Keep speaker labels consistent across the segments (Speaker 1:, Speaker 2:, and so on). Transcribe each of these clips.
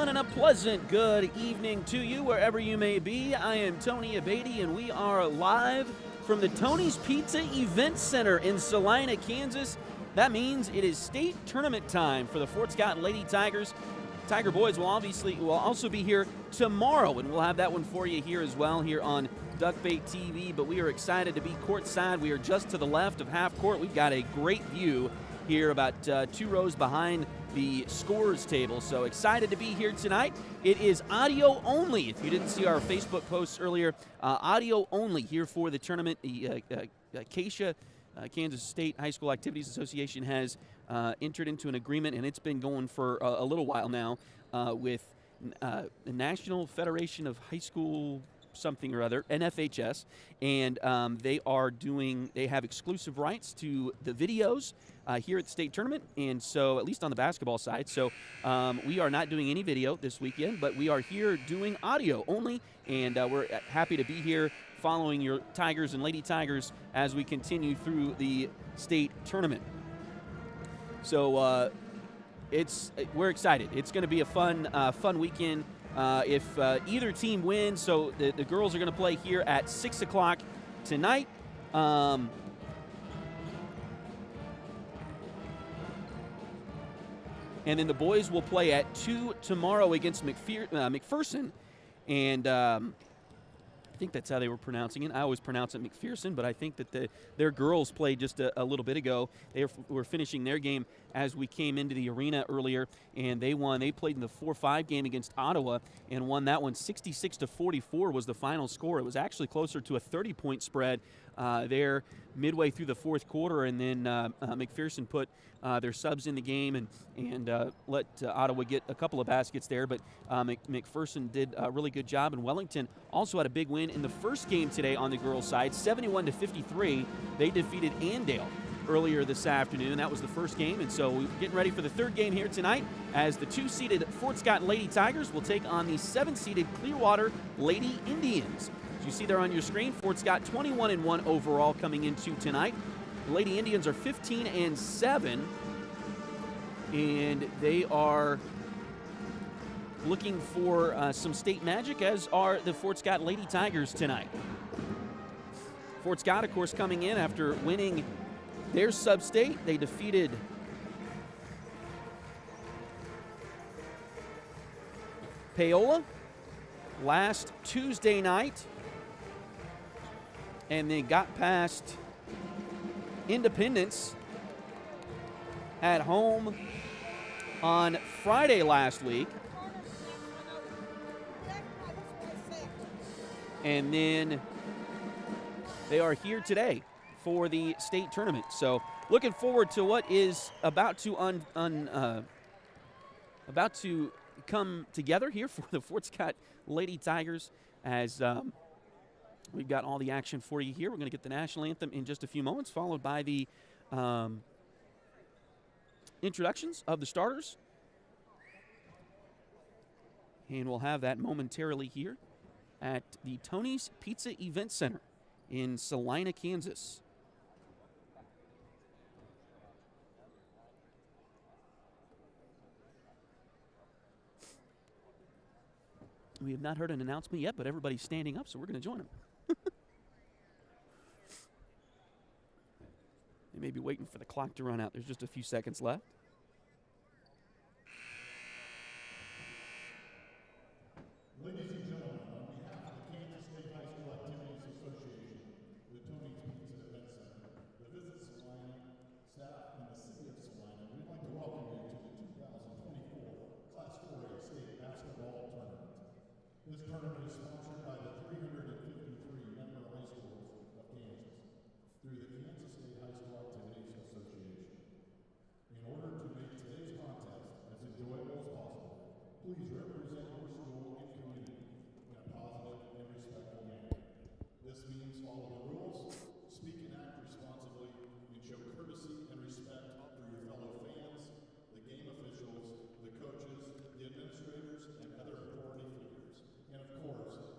Speaker 1: everyone, and a pleasant good evening to you wherever you may be. I am Tony Abatey, and we are live from the Tony's Pizza Event Center in Salina, Kansas. That means it is state tournament time for the Fort Scott Lady Tigers. Tiger Boys will also be here tomorrow, and we'll have that one for you here as well here on Duckbait TV. But we are excited to be courtside. We are just to the left of half court. We've got a great view here about 2 rows behind the scorers table. So excited to be here tonight. It is audio only. If you didn't see our Facebook posts earlier, audio only here for the tournament. The Acacia Kansas State High School Activities Association has entered into an agreement, and it's been going for a little while now with the National Federation of High School something or other, NFHS, and they have exclusive rights to the videos here at the state tournament, and so at least on the basketball side. So we are not doing any video this weekend, but we are here doing audio only, and we're happy to be here following your Tigers and Lady Tigers as we continue through the state tournament. So we're excited. It's going to be a fun weekend. If either team wins, so the girls are going to play here at 6 o'clock tonight. And then the boys will play at 2 tomorrow against McPherson. And I think that's how they were pronouncing it. I always pronounce it McPherson, but I think that their girls played just a little bit ago. They were finishing their game as we came into the arena earlier, and they won. They played in the 4-5 game against Ottawa and won that one 66-44 was the final score. It was actually closer to a 30-point spread there midway through the fourth quarter, and then McPherson put their subs in the game and let Ottawa get a couple of baskets there, but McPherson did a really good job, and Wellington also had a big win in the first game today on the girls' side, 71-53. They defeated Andale earlier this afternoon. That was the first game, and so we're getting ready for the third game here tonight as the 2-seeded Fort Scott Lady Tigers will take on the 7-seeded Clearwater Lady Indians. As you see there on your screen, Fort Scott 21-1 overall coming into tonight. The Lady Indians are 15-7, and they are looking for some state magic, as are the Fort Scott Lady Tigers tonight. Fort Scott, of course, coming in after winning their sub-state. They defeated Paola last Tuesday night, and they got past Independence at home on Friday last week. And then they are here today for the state tournament. So looking forward to what is about to come together here for the Fort Scott Lady Tigers, as we've got all the action for you here. We're going to get the national anthem in just a few moments, followed by the introductions of the starters. And we'll have that momentarily here at the Tony's Pizza Event Center in Salina, Kansas. We have not heard an announcement yet, but everybody's standing up, so we're going to join them. They may be waiting for the clock to run out. There's just a few seconds left.
Speaker 2: Ladies and gentlemen, on behalf of the Kansas State High School Activities Association, the Tony's Pizza Event Center, the Visit Salina staff, and the City of Salina, we'd like to welcome you to the 2024 Class 4A State Basketball Tournament. This tournament is sponsored by the 353 member high schools of Kansas through the Kansas State High School Activities Association. In order to make today's contest as enjoyable as possible, please represent your school and community in a positive and respectful manner. This means follow the rules, speak and act responsibly, and show courtesy and respect for your fellow fans, the game officials, the coaches, the administrators, and other authority figures, and of course,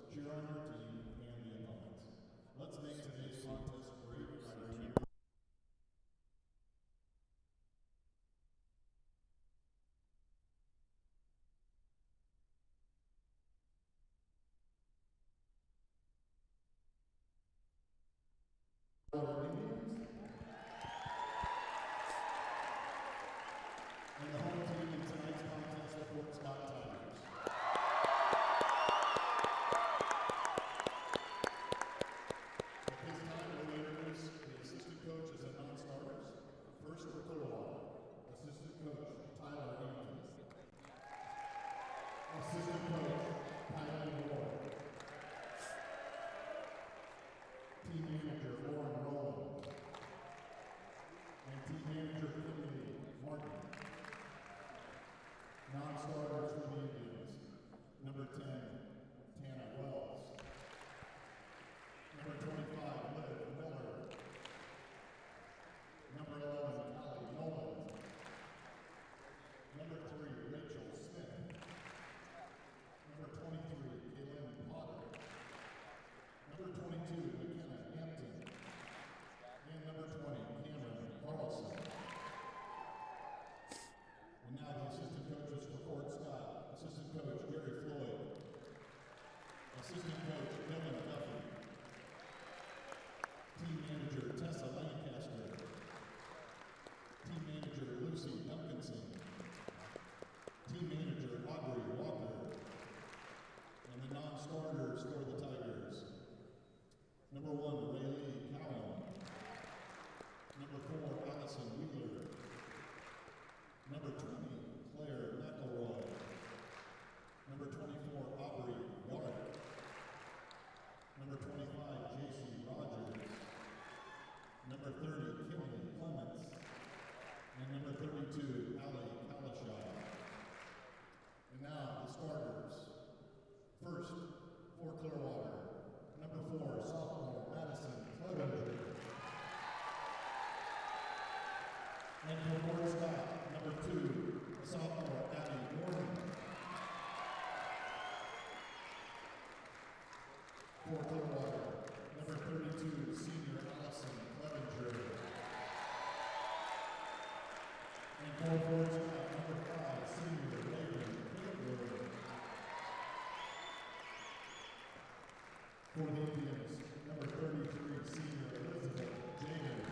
Speaker 2: For Clearwater, number 32, senior Allison Clevenger. And for Fort Scott, number 5, senior Raven Clearwater. For the Indians, number 33, senior Elizabeth Jaden.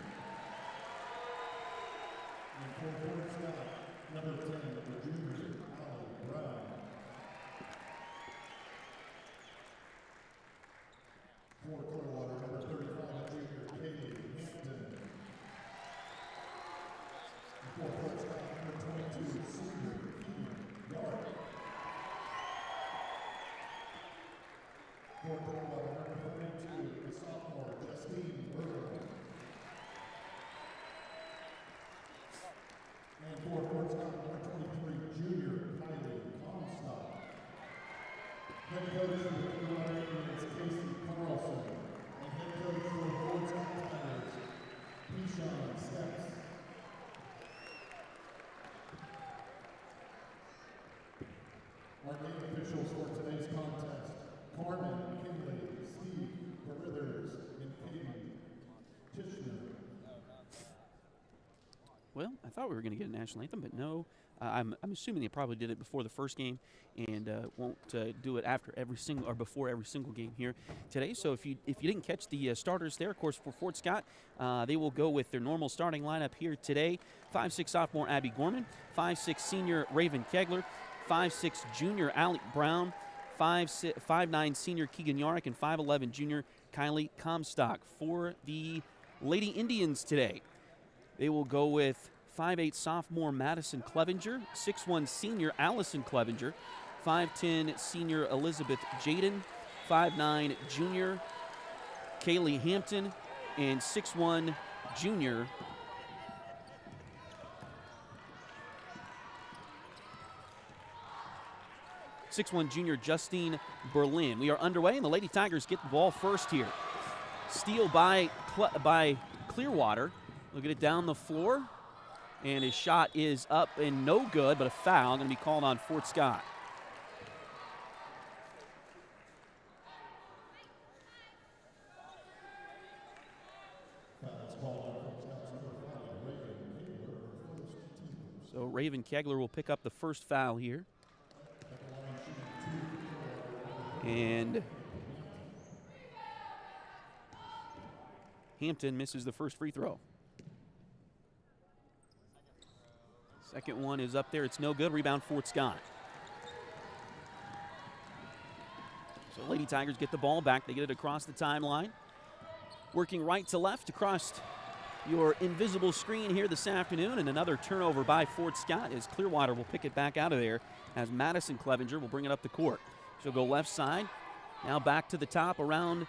Speaker 2: And for Fort Scott, number 10, the junior Allie Brown. For Clearwater, number 35, junior Katie Hampton. And for Fort Scott, number 22, senior Keegan Yard. For Clearwater, number 32, the sophomore Justine Burrow. And for Fort Scott, number 23, junior Kylie Comstock. Head coach for the Clearwater Indians, Casey Carlson. And head coach for the Fort Scott Tigers, Keyshawn Steps. Our game officials for today's contest, Carmen Kinley, Steve Carruthers, and Katie Tishner.
Speaker 1: Well, I thought we were going to get a national anthem, but no. I'm assuming they probably did it before the first game and won't do it after every single or before every single game here today. So if you didn't catch the starters there, of course, for Fort Scott, they will go with their normal starting lineup here today. 5'6" sophomore Abby Gorman, 5'6" senior Raven Kegler, 5'6" junior Alec Brown, 5'9" senior Keegan Yarrick, and 5'11" junior Kylie Comstock. For the Lady Indians today, they will go with 5'8" sophomore Madison Clevenger, 6'1" senior Allison Clevenger, 5'10" senior Elizabeth Jaden, 5'9" junior Kaylee Hampton, and 6'1" junior Justine Berlin. We are underway, and the Lady Tigers get the ball first here. Steal by Clearwater. Look at it down the floor. And his shot is up and no good, but a foul going to be called on Fort Scott. So Raven Kegler will pick up the first foul here. And Hampton misses the first free throw. Second one is up there. It's no good. Rebound, Fort Scott. So Lady Tigers get the ball back. They get it across the timeline. Working right to left across your invisible screen here this afternoon. And another turnover by Fort Scott as Clearwater will pick it back out of there as Madison Clevenger will bring it up the court. She'll go left side. Now back to the top, around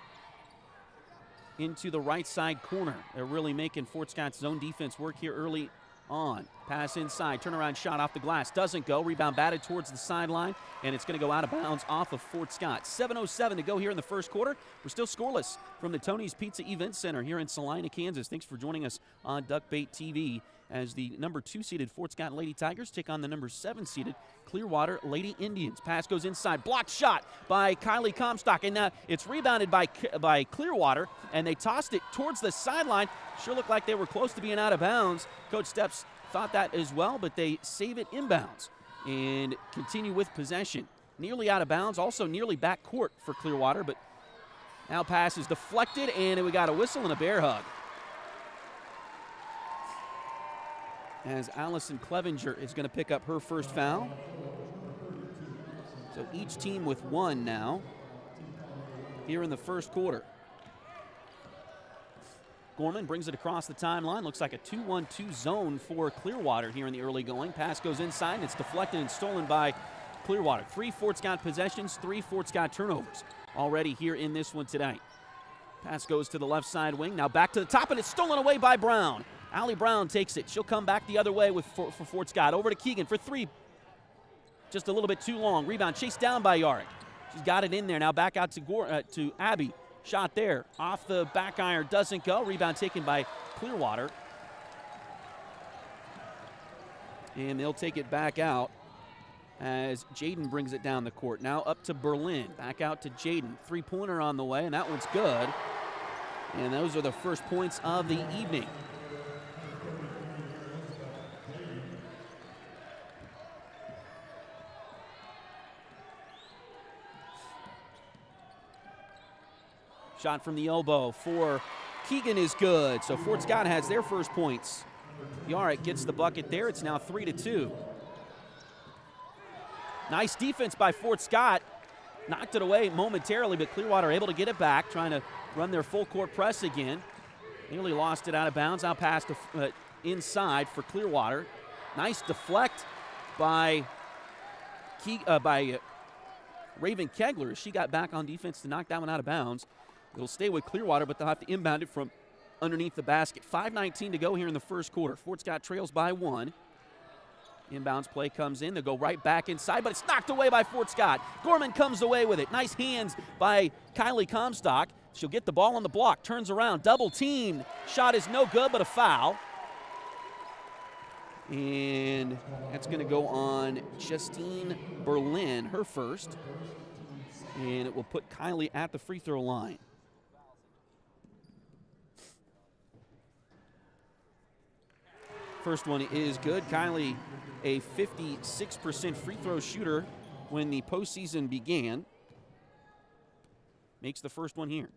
Speaker 1: into the right side corner. They're really making Fort Scott's zone defense work here early on. Pass inside, turnaround shot off the glass, doesn't go. Rebound batted towards the sideline, and it's going to go out of bounds off of Fort Scott. 7:07 to go here in the first quarter. We're still scoreless from the Tony's Pizza Event Center here in Salina, Kansas. Thanks for joining us on Duckbait TV as the number 2 seeded Fort Scott Lady Tigers take on the number 7 seeded Clearwater Lady Indians. Pass goes inside, blocked shot by Kylie Comstock, and now it's rebounded by Clearwater, and they tossed it towards the sideline. Sure looked like they were close to being out of bounds. Coach Steps thought that as well, but they save it inbounds and continue with possession. Nearly out of bounds, also nearly back court for Clearwater, but now pass is deflected, and we got a whistle and a bear hug. As Allison Clevenger is going to pick up her first foul. So each team with one now here in the first quarter. Gorman brings it across the timeline. Looks like a 2-1-2 zone for Clearwater here in the early going. Pass goes inside, and it's deflected and stolen by Clearwater. 3 Fort Scott possessions, 3 Fort Scott turnovers already here in this one tonight. Pass goes to the left side wing. Now back to the top, and it's stolen away by Brown. Allie Brown takes it. She'll come back the other way for Fort Scott. Over to Keegan for 3. Just a little bit too long. Rebound chased down by Yarrick. She's got it in there. Now back out to Abby. Shot there. Off the back iron. Doesn't go. Rebound taken by Clearwater. And they'll take it back out. as Jaden brings it down the court. Now up to Berlin. Back out to Jaden. Three-pointer on the way, and that one's good. And those are the first points of the evening. Shot from the elbow for Keegan is good. So Fort Scott has their first points. Yarrick gets the bucket there. It's now 3-2. Nice defense by Fort Scott. Knocked it away momentarily, but Clearwater able to get it back, trying to run their full court press again. Nearly lost it out of bounds. Now pass to inside for Clearwater. Nice deflect by Raven Kegler. She got back on defense to knock that one out of bounds. It'll stay with Clearwater, but they'll have to inbound it from underneath the basket. 5:19 to go here in the first quarter. Fort Scott trails by 1. Inbounds play comes in. They'll go right back inside, but it's knocked away by Fort Scott. Gorman comes away with it. Nice hands by Kylie Comstock. She'll get the ball on the block, turns around, double teamed. Shot is no good, but a foul. And that's going to go on Justine Berlin, her first. And it will put Kylie at the free throw line. First one is good. Kylie, a 56% free throw shooter when the postseason began. Makes the first one here.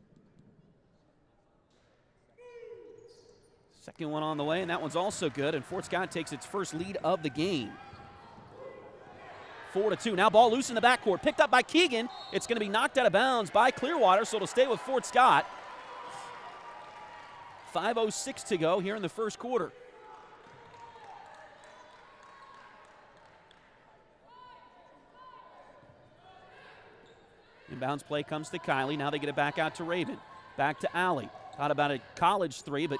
Speaker 1: Second one on the way, and that one's also good. And Fort Scott takes its first lead of the game. 4-2. Now ball loose in the backcourt. Picked up by Keegan. It's going to be knocked out of bounds by Clearwater, so it'll stay with Fort Scott. 5:06 to go here in the first quarter. Inbounds play comes to Kylie. Now they get it back out to Raven. Back to Allie. Thought about a college three, but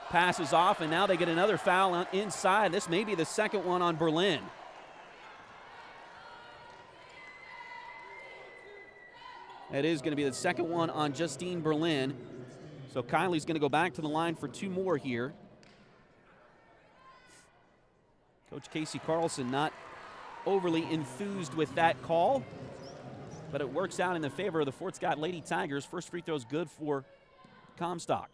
Speaker 1: passes off, and now they get another foul inside. This may be the second one on Berlin. That is going to be the second one on Justine Berlin. So Kylie's going to go back to the line for 2 more here. Coach Casey Carlson not overly enthused with that call, but it works out in the favor of the Fort Scott Lady Tigers. First free throw is good for Comstock.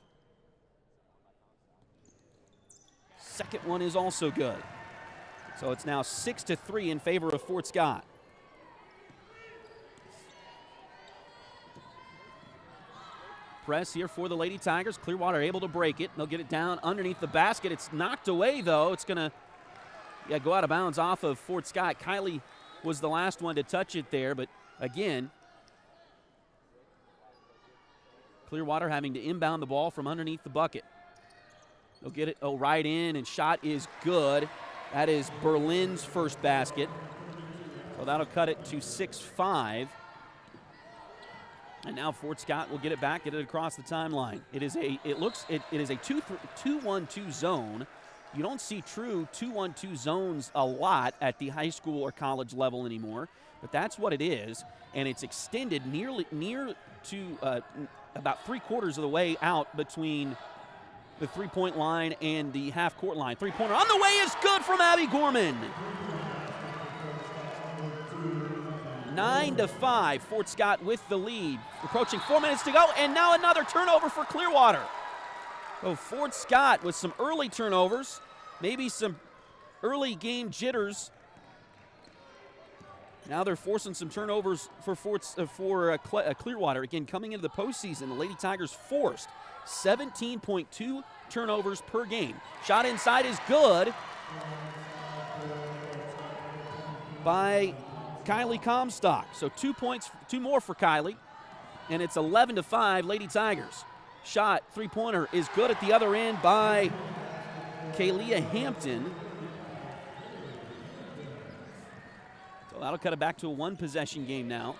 Speaker 1: Second one is also good. So it's now 6-3 in favor of Fort Scott. Press here for the Lady Tigers. Clearwater able to break it. They'll get it down underneath the basket. It's knocked away, though. It's going to go out of bounds off of Fort Scott. Kylie was the last one to touch it there, but again, Clearwater having to inbound the ball from underneath the bucket. They'll get it right in, and shot is good. That is Berlin's first basket. So that'll cut it to 6-5. And now Fort Scott will get it back, get it across the timeline. It is a 2-1-2 zone. You don't see true 2-1-2 zones a lot at the high school or college level anymore, but that's what it is, and it's extended near to about 3/4 of the way out between the three-point line and the half-court line. Three-pointer on the way is good from Abby Gorman. 9-5, Fort Scott with the lead. Approaching 4 minutes to go, and now another turnover for Clearwater. So Fort Scott with some early turnovers, maybe some early game jitters. Now they're forcing some turnovers for Clearwater. Again, coming into the postseason, the Lady Tigers forced 17.2 turnovers per game. Shot inside is good by Kylie Comstock. So 2 points, 2 more for Kylie, and it's 11-5 Lady Tigers. Shot, three-pointer is good at the other end by Kalia Hampton. So that'll cut it back to a 1-possession game now.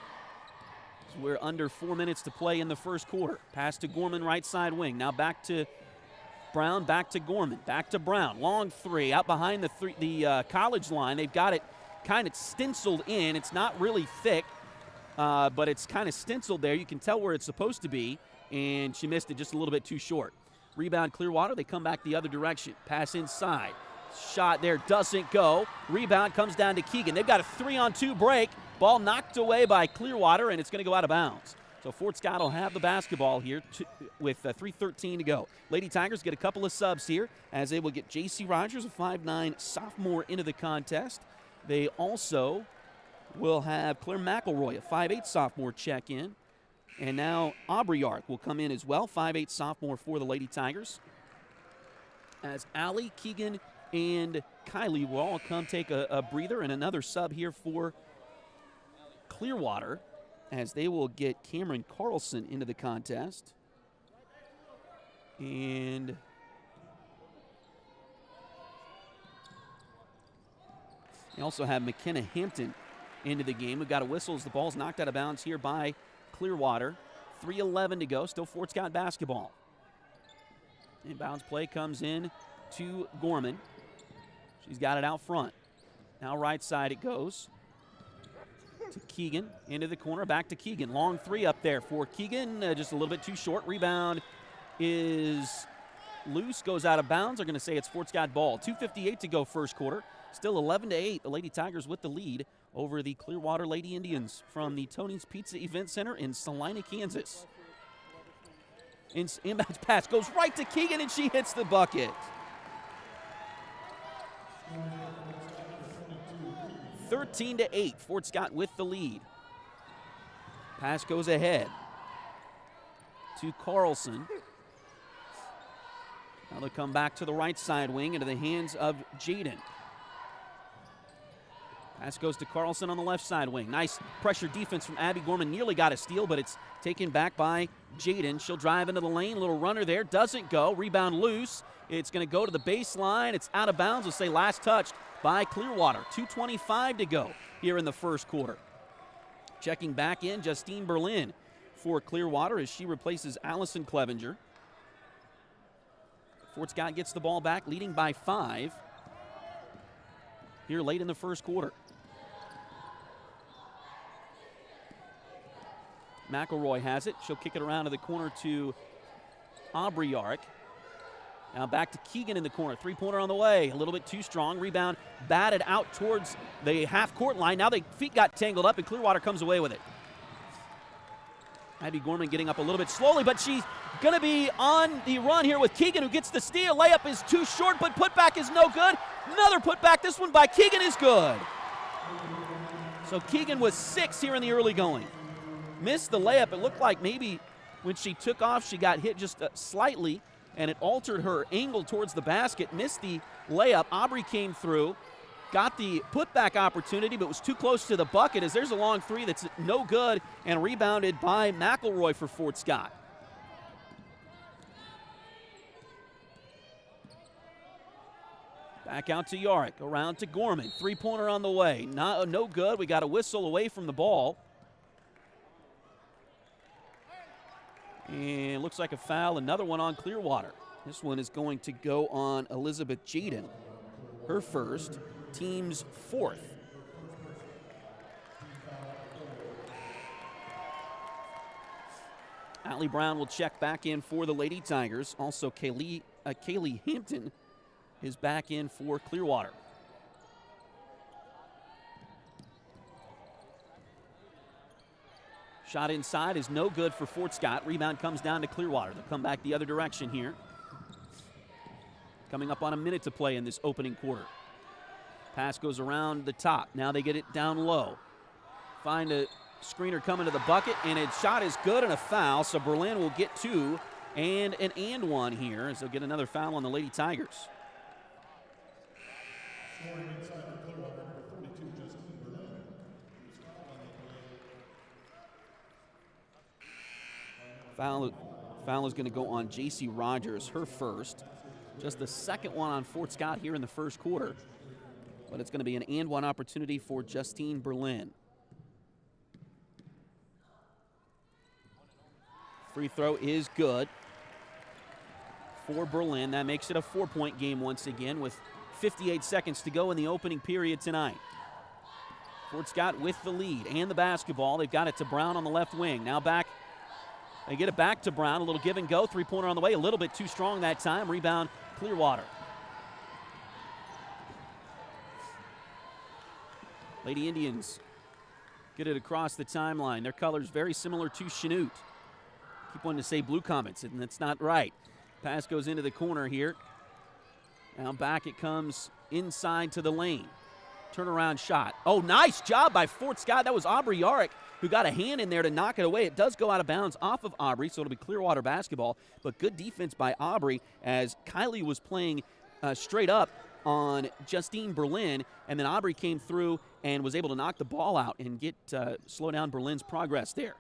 Speaker 1: So we're under 4 minutes to play in the first quarter. Pass to Gorman, right side wing. Now back to Brown, back to Gorman, back to Brown. Long three out behind the college line. They've got it kind of stenciled in. It's not really thick, but it's kind of stenciled there. You can tell where it's supposed to be, and she missed it just a little bit too short. Rebound Clearwater. They come back the other direction. Pass inside. Shot there doesn't go. Rebound comes down to Keegan. They've got a 3-on-2 break. Ball knocked away by Clearwater, and it's going to go out of bounds. So Fort Scott will have the basketball here with 3:13 to go. Lady Tigers get a couple of subs here as they will get J.C. Rogers, a 5'9 sophomore, into the contest. They also will have Claire McElroy, a 5'8 sophomore, check in. And now Aubrey Yark will come in as well, 5'8 sophomore for the Lady Tigers. As Allie, Keegan, and Kylie will all come take a breather, and another sub here for Clearwater as they will get Cameron Carlson into the contest. And they also have McKenna Hampton into the game. We've got a whistle as the ball's knocked out of bounds here by Clearwater. 3:11 to go, still Fort Scott basketball. Inbounds play comes in to Gorman. She's got it out front. Now right side it goes to Keegan, into the corner, back to Keegan. Long three up there for Keegan, just a little bit too short. Rebound is loose, goes out of bounds. They're going to say it's Fort Scott ball. 2:58 to go first quarter. Still 11-8. The Lady Tigers with the lead over the Clearwater Lady Indians from the Tony's Pizza Event Center in Salina, Kansas. Inbounds pass goes right to Keegan, and she hits the bucket. 13-8, Fort Scott with the lead. Pass goes ahead to Carlson. Now they'll come back to the right side wing into the hands of Jaden. Pass goes to Carlson on the left side wing. Nice pressure defense from Abby Gorman. Nearly got a steal, but it's taken back by Jaden. She'll drive into the lane. Little runner there. Doesn't go. Rebound loose. It's going to go to the baseline. It's out of bounds. We'll say last touched by Clearwater. 2:25 to go here in the first quarter. Checking back in, Justine Berlin for Clearwater as she replaces Allison Clevenger. Fort Scott gets the ball back, leading by 5 here late in the first quarter. McElroy has it. She'll kick it around to the corner to Aubrey Yark. Now back to Keegan in the corner. Three-pointer on the way. A little bit too strong. Rebound batted out towards the half-court line. Now the feet got tangled up, and Clearwater comes away with it. Abby Gorman getting up a little bit slowly, but she's going to be on the run here with Keegan, who gets the steal. Layup is too short, but putback is no good. Another putback. This one by Keegan is good. So Keegan was 6 here in the early going. Missed the layup. It looked like maybe when she took off, she got hit just slightly, and it altered her angle towards the basket. Missed the layup. Aubrey came through, got the putback opportunity, but was too close to the bucket as there's a long three that's no good and rebounded by McElroy for Fort Scott. Back out to Yark, around to Gorman. Three-pointer on the way. No good. We got a whistle away from the ball. And looks like a foul, another one on Clearwater. This one is going to go on Elizabeth Jaden. Her first, team's 4th. Allie Brown will check back in for the Lady Tigers. Also, Kaylee Hampton is back in for Clearwater. Shot inside is no good for Fort Scott. Rebound comes down to Clearwater. They'll come back the other direction here. Coming up on a minute to play in this opening quarter. Pass goes around the top. Now they get it down low. Find a screener coming to the bucket, and its shot is good and a foul. So Berlin will get 2 and an and one here as they'll get another foul on the Lady Tigers.
Speaker 2: Scoring inside for Clearwater, number 42, Justine Berlin.
Speaker 1: Foul is going to go on J.C. Rogers, her first. Just the second one on Fort Scott here in the first quarter. But it's going to be an and one opportunity for Justine Berlin. Free throw is good for Berlin. That makes it a 4-point game once again with 58 seconds to go in the opening period tonight. Fort Scott with the lead and the basketball. They've got it to Brown on the left wing. Now back. They get it back to Brown. A little give and go. Three-pointer on the way. A little bit too strong that time. Rebound Clearwater. Lady Indians get it across the timeline. Their colors very similar to Chanute. Keep wanting to say Blue Comets, and that's not right. Pass goes into the corner here. Now back it comes inside to the lane. Turnaround shot. Oh, nice job by Fort Scott. That was Aubrey Yarick who got a hand in there to knock it away. It does go out of bounds off of Aubrey, so it'll be Clearwater basketball. But good defense by Aubrey as Kylie was playing straight up on Justine Berlin, and then Aubrey came through and was able to knock the ball out and slow down Berlin's progress there.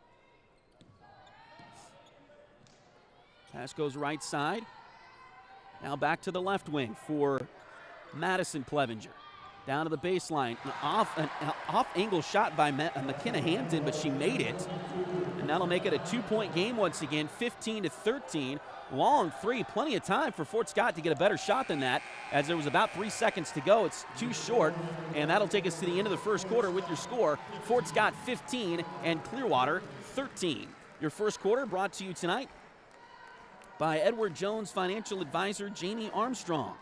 Speaker 1: Pass goes right side. Now back to the left wing for Madison Clevenger. Down to the baseline. An off-angle shot by McKenna Hampton, but she made it. And that'll make it a 2-point game once again, 15-13. Long three, plenty of time for Fort Scott to get a better shot than that, as there was about 3 seconds to go. It's too short, and that'll take us to the end of the first quarter with your score, Fort Scott 15 and Clearwater 13. Your first quarter brought to you tonight by Edward Jones financial advisor Jamie Armstrong.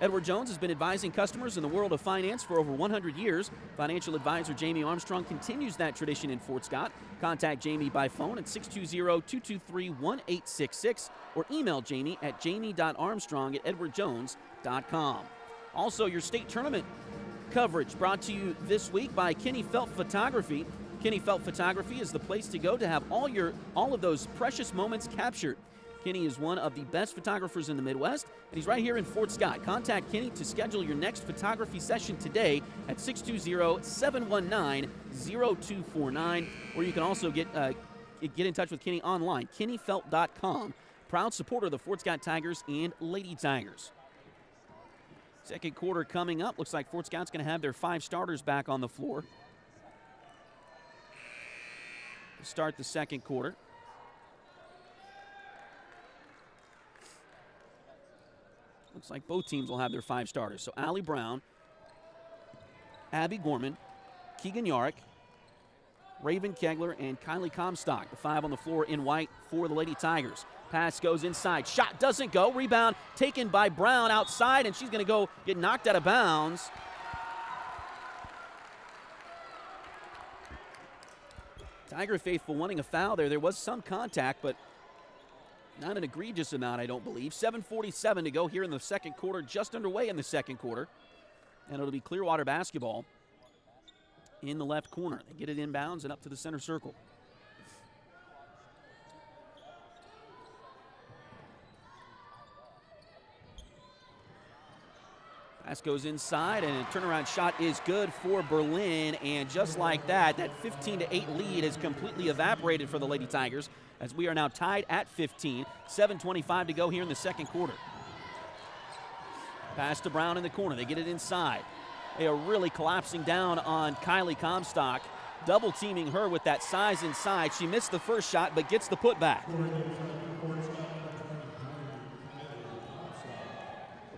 Speaker 1: Edward Jones has been advising customers in the world of finance for over 100 years. Financial advisor Jamie Armstrong continues that tradition in Fort Scott. Contact Jamie by phone at 620-223-1866 or email Jamie at jamie.armstrong@edwardjones.com. Also, your state tournament coverage brought to you this week by Kenny Felt Photography. Kenny Felt Photography is the place to go to have all of those precious moments captured. Kenny is one of the best photographers in the Midwest, and he's right here in Fort Scott. Contact Kenny to schedule your next photography session today at 620-719-0249, or you can also get in touch with Kenny online, kennyfelt.com. Proud supporter of the Fort Scott Tigers and Lady Tigers. Second quarter coming up. Looks like Fort Scott's going to have their 5 starters back on the floor to start the second quarter. Looks like both teams will have their 5 starters. So Allie Brown, Abby Gorman, Keegan Yarick, Raven Kegler, and Kylie Comstock. The 5 on the floor in white for the Lady Tigers. Pass goes inside. Shot doesn't go. Rebound taken by Brown outside, and she's going to go get knocked out of bounds. Tiger faithful wanting a foul there. There was some contact, but not an egregious amount, I don't believe. 7:47 to go here in the second quarter, just underway in the second quarter. And it'll be Clearwater basketball in the left corner. They get it inbounds and up to the center circle. Pass goes inside, and a turnaround shot is good for Berlin. And just like that, that 15-8 lead has completely evaporated for the Lady Tigers, as we are now tied at 15. 7:25 to go here in the second quarter. Pass to Brown in the corner. They get it inside. They are really collapsing down on Kylie Comstock, double teaming her with that size inside. She missed the first shot, but gets the putback.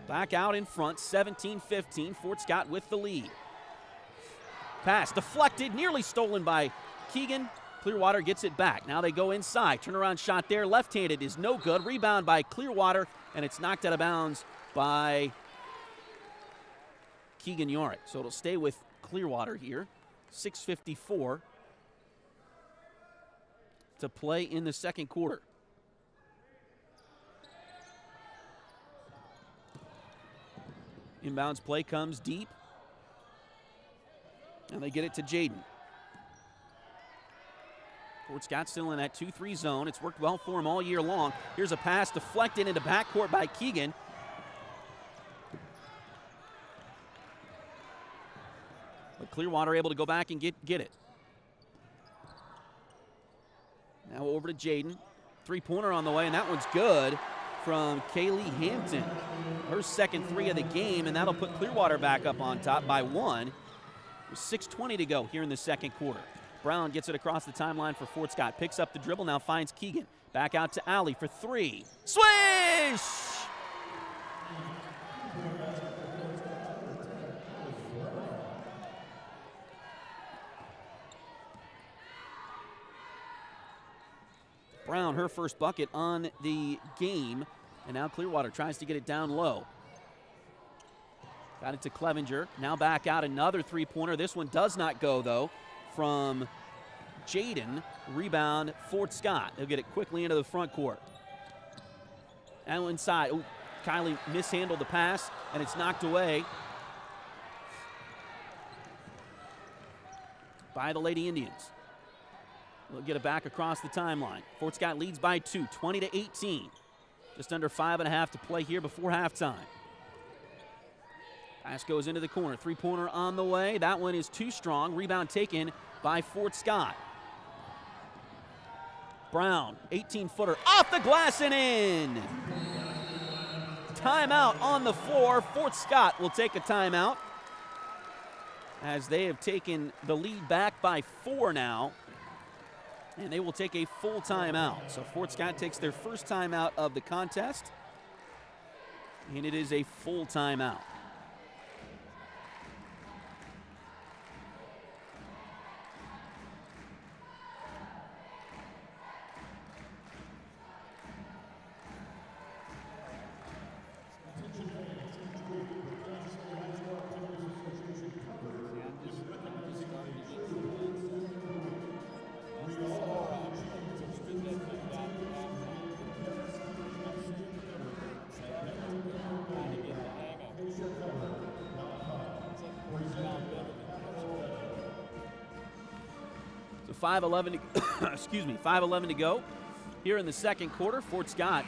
Speaker 1: Back out in front, 17-15. Fort Scott with the lead. Pass deflected, nearly stolen by Keegan. Clearwater gets it back. Now they go inside. Turnaround shot there, left-handed, is no good. Rebound by Clearwater, and it's knocked out of bounds by Keegan Yarick. So it'll stay with Clearwater here. 6:54 to play in the second quarter. Inbounds play comes deep, and they get it to Jaden. Fort Scott still in that 2-3 zone. It's worked well for him all year long. Here's a pass deflected into backcourt by Keegan. But Clearwater able to go back and get it. Now over to Jaden. 3-pointer on the way, and that one's good from Kaylee Hampton. Her second 3 of the game, and that'll put Clearwater back up on top by 1. There's 6:20 to go here in the second quarter. Brown gets it across the timeline for Fort Scott. Picks up the dribble, now finds Keegan. Back out to Allie for 3. Swish! Brown, her first bucket on the game. And now Clearwater tries to get it down low. Got it to Clevenger. Now back out another three-pointer. This one does not go, though, from Jaden. Rebound, Fort Scott. He'll get it quickly into the front court. Now inside. Ooh, Kylie mishandled the pass, and it's knocked away by the Lady Indians. They'll get it back across the timeline. Fort Scott leads by 2, 20-18. Just under 5.5 to play here before halftime. Pass goes into the corner. Three-pointer on the way. That one is too strong. Rebound taken by Fort Scott. Brown, 18-footer, off the glass and in. Timeout on the floor. Fort Scott will take a timeout as they have taken the lead back by 4 now. And they will take a full timeout. So Fort Scott takes their first timeout of the contest. And it is a full timeout. So 5:11 to, excuse me, 5:11 to go here in the second quarter. Fort Scott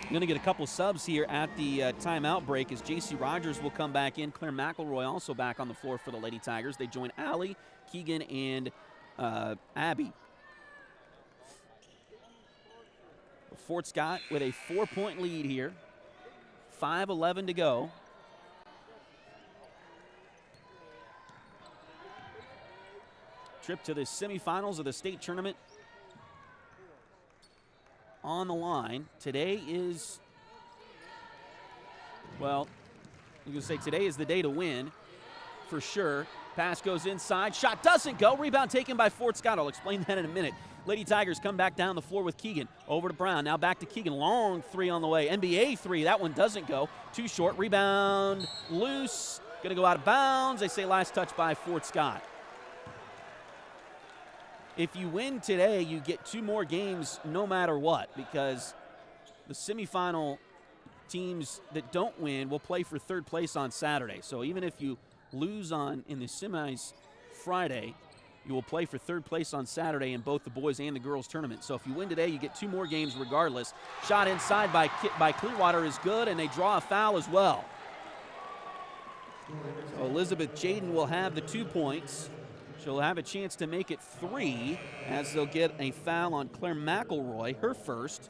Speaker 1: going to get a couple subs here at the timeout break as J.C. Rogers will come back in. Claire McElroy also back on the floor for the Lady Tigers. They join Allie, Keegan, and Abby. Fort Scott with a 4-point lead here. 5:11 to go. Trip to the semifinals of the state tournament on the line. Today is, well, I'm going to say today is the day to win for sure. Pass goes inside. Shot doesn't go. Rebound taken by Fort Scott. I'll explain that in a minute. Lady Tigers come back down the floor with Keegan. Over to Brown. Now back to Keegan. Long three on the way. NBA three. That one doesn't go. Too short. Rebound loose. Going to go out of bounds. They say last touch by Fort Scott. If you win today, you get 2 more games no matter what, because the semifinal teams that don't win will play for third place on Saturday. So even if you lose in the semis Friday, you will play for third place on Saturday in both the boys and the girls tournament. So if you win today, you get 2 more games regardless. Shot inside by Clearwater is good, and they draw a foul as well. So Elizabeth Jaden will have the 2 points. She'll have a chance to make it 3 as they'll get a foul on Claire McElroy, her first.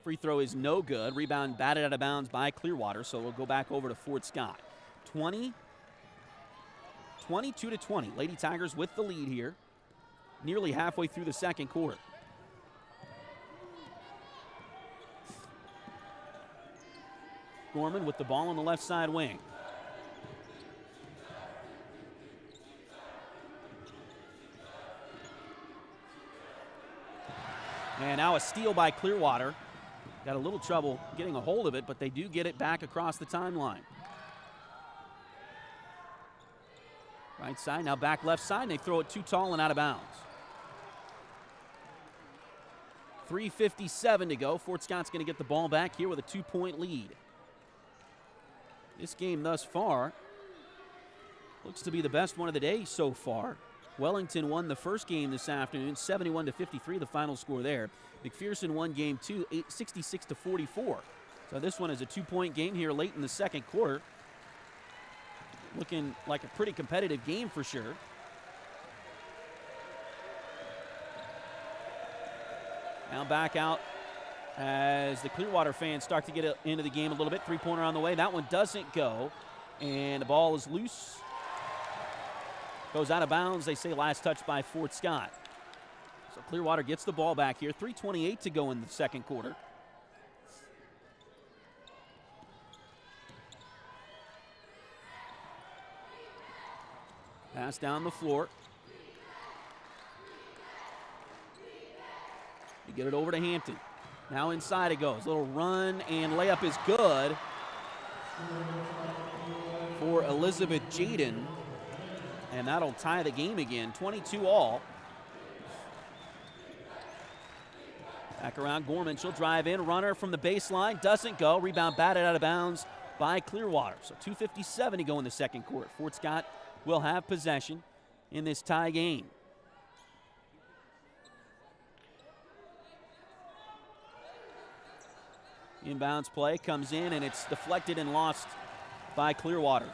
Speaker 1: Free throw is no good. Rebound batted out of bounds by Clearwater, so we'll go back over to Fort Scott. 22-20. Lady Tigers with the lead here. Nearly halfway through the second quarter. Gorman with the ball on the left side wing. And now a steal by Clearwater. Got a little trouble getting a hold of it, but they do get it back across the timeline. Right side, now back left side, and they throw it too tall and out of bounds. 3:57 to go. Fort Scott's going to get the ball back here with a 2-point lead. This game thus far looks to be the best one of the day so far. Wellington won the first game this afternoon, 71-53, the final score there. McPherson won game 2, 66-44. So this one is a 2-point game here late in the second quarter. Looking like a pretty competitive game for sure. Now back out as the Clearwater fans start to get into the game a little bit. 3-pointer on the way. That one doesn't go. And the ball is loose. Goes out of bounds. They say last touch by Fort Scott. So Clearwater gets the ball back here. 3:28 to go in the second quarter. Pass down the floor. You get it over to Hampton. Now inside it goes. Little run and layup is good for Elizabeth Jaden. And that'll tie the game again, 22 all. Back around Gorman. She'll drive in. Runner from the baseline. Doesn't go. Rebound batted out of bounds by Clearwater. So 2:57 to go in the second quarter. Fort Scott will have possession in this tie game. Inbounds play comes in, and it's deflected and lost by Clearwater.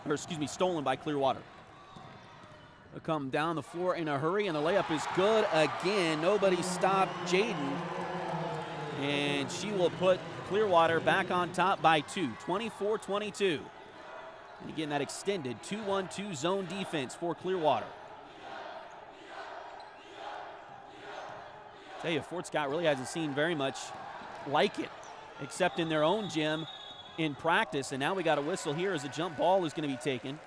Speaker 1: Or, excuse me, stolen by Clearwater. They'll come down the floor in a hurry, and the layup is good again. Nobody stopped Jaden. And she will put Clearwater back on top by 2, 24-22. And again, that extended 2-1-2 zone defense for Clearwater. Tell you, Fort Scott really hasn't seen very much like it, except in their own gym in practice. And now we got a whistle here as a jump ball is going to be taken.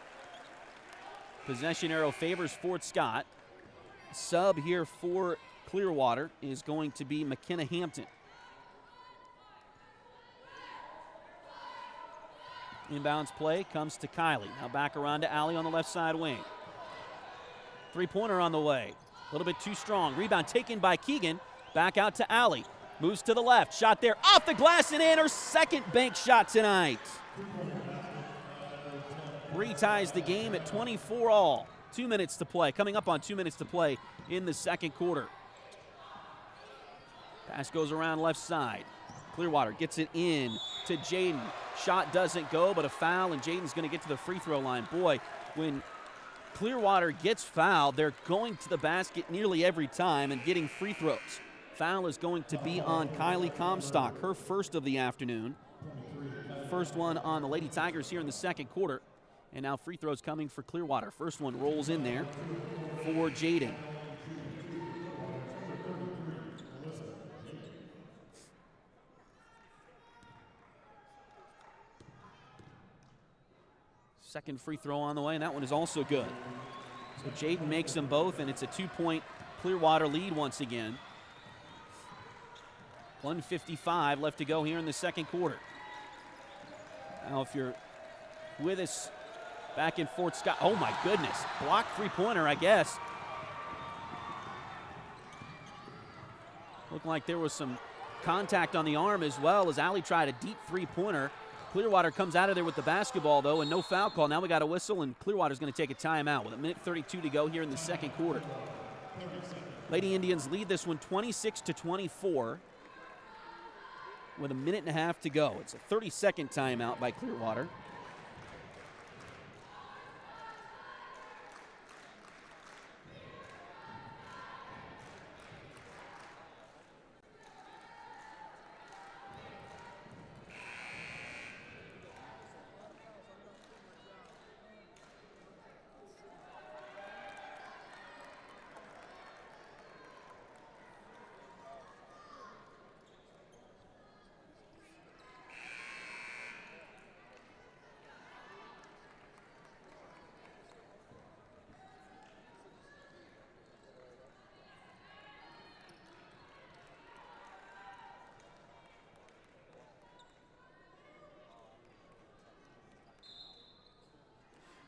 Speaker 1: Possession arrow favors Fort Scott. Sub here for Clearwater is going to be McKenna Hampton. Inbounds play comes to Kylie. Now back around to Allie on the left side wing. Three-pointer on the way. A little bit too strong. Rebound taken by Keegan. Back out to Allie. Moves to the left. Shot there off the glass and in. Her second bank shot tonight. Reties the game at 24 all. 2 minutes to play. Coming up on 2 minutes to play in the second quarter. Pass goes around left side. Clearwater gets it in to Jaden. Shot doesn't go, but a foul, and Jaden's going to get to the free throw line. Boy, when Clearwater gets fouled, they're going to the basket nearly every time and getting free throws. Foul is going to be on Kylie Comstock, her first of the afternoon. First one on the Lady Tigers here in the second quarter. And now free throws coming for Clearwater. First one rolls in there for Jaden. Second free throw on the way, and that one is also good. So Jaden makes them both, and it's a 2-point Clearwater lead once again. 1:55 left to go here in the second quarter. Now, if you're with us back in Fort Scott, oh my goodness, blocked three-pointer, I guess. Looked like there was some contact on the arm as well as Allie tried a deep three-pointer. Clearwater comes out of there with the basketball, though, and no foul call. Now we got a whistle, and Clearwater's going to take a timeout with 1:32 to go here in the second quarter. Lady Indians lead this one 26-24 with 1.5 minutes to go. It's a 30-second timeout by Clearwater.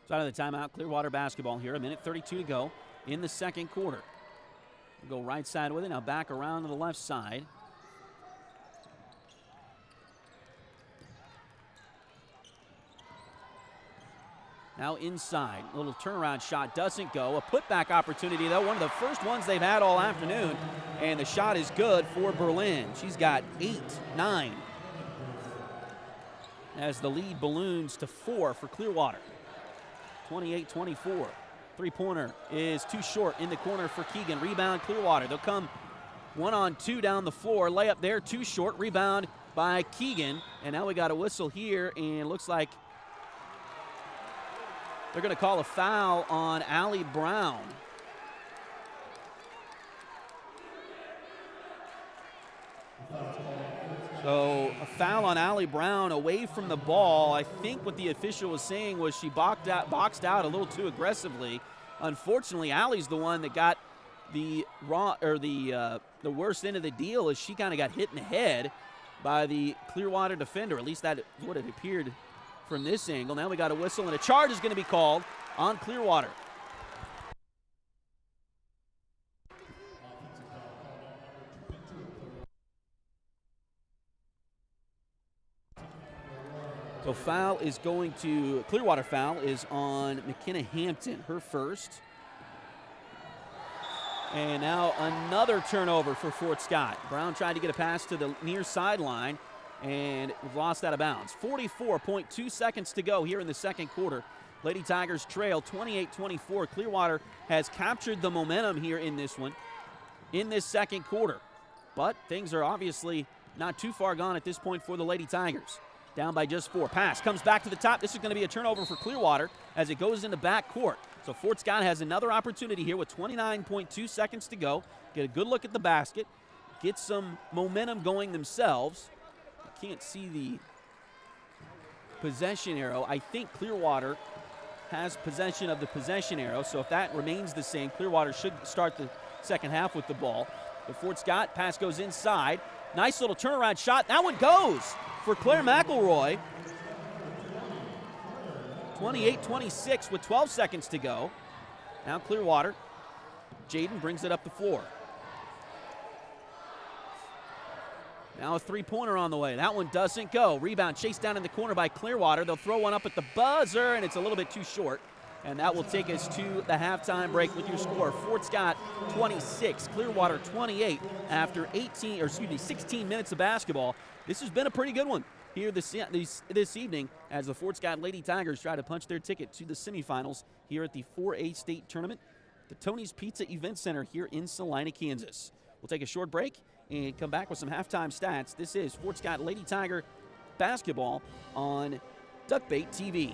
Speaker 1: So out of the timeout, Clearwater basketball here. 1:32 to go in the second quarter. We'll go right side with it. Now back around to the left side. Now inside. A little turnaround shot doesn't go. A putback opportunity, though. One of the first ones they've had all afternoon. And the shot is good for Berlin. She's got 8, 9. As the lead balloons to 4 for Clearwater. 28-24. Three-pointer is too short in the corner for Keegan. Rebound Clearwater. They'll come 1-on-2 down the floor. Layup there, too short. Rebound by Keegan. And now we got a whistle here, and it looks like they're going to call a foul on Allie Brown. So a foul on Allie Brown away from the ball. I think what the official was saying was she boxed out a little too aggressively, Unfortunately, Allie's the one that got the worst end of the deal, as she kind of got hit in the head by the Clearwater defender. At least that is what it appeared from this angle. Now we got a whistle, and a charge is going to be called on Clearwater. So Clearwater foul is on McKenna Hampton, her first. And now another turnover for Fort Scott. Brown tried to get a pass to the near sideline and lost out of bounds. 44.2 seconds to go here in the second quarter. Lady Tigers trail 28-24. Clearwater has captured the momentum here in this one, in this second quarter. But things are obviously not too far gone at this point for the Lady Tigers. Down by just 4. Pass comes back to the top. This is going to be a turnover for Clearwater as it goes into back court. So Fort Scott has another opportunity here with 29.2 seconds to go. Get a good look at the basket. Get some momentum going themselves. I can't see the possession arrow. I think Clearwater has possession of the possession arrow. So if that remains the same, Clearwater should start the second half with the ball. But Fort Scott, pass goes inside. Nice little turnaround shot. That one goes for Claire McElroy. 28-26 with 12 seconds to go. Now Clearwater. Jaden brings it up the floor. Now a three-pointer on the way. That one doesn't go. Rebound chased down in the corner by Clearwater. They'll throw one up at the buzzer, and it's a little bit too short. And that will take us to the halftime break with your score. Fort Scott 26, Clearwater 28 after 16 minutes of basketball. This has been a pretty good one here this evening as the Fort Scott Lady Tigers try to punch their ticket to the semifinals here at the 4A state tournament, the Tony's Pizza Event Center here in Salina, Kansas. We'll take a short break and come back with some halftime stats. This is Fort Scott Lady Tiger basketball on Duckbait TV.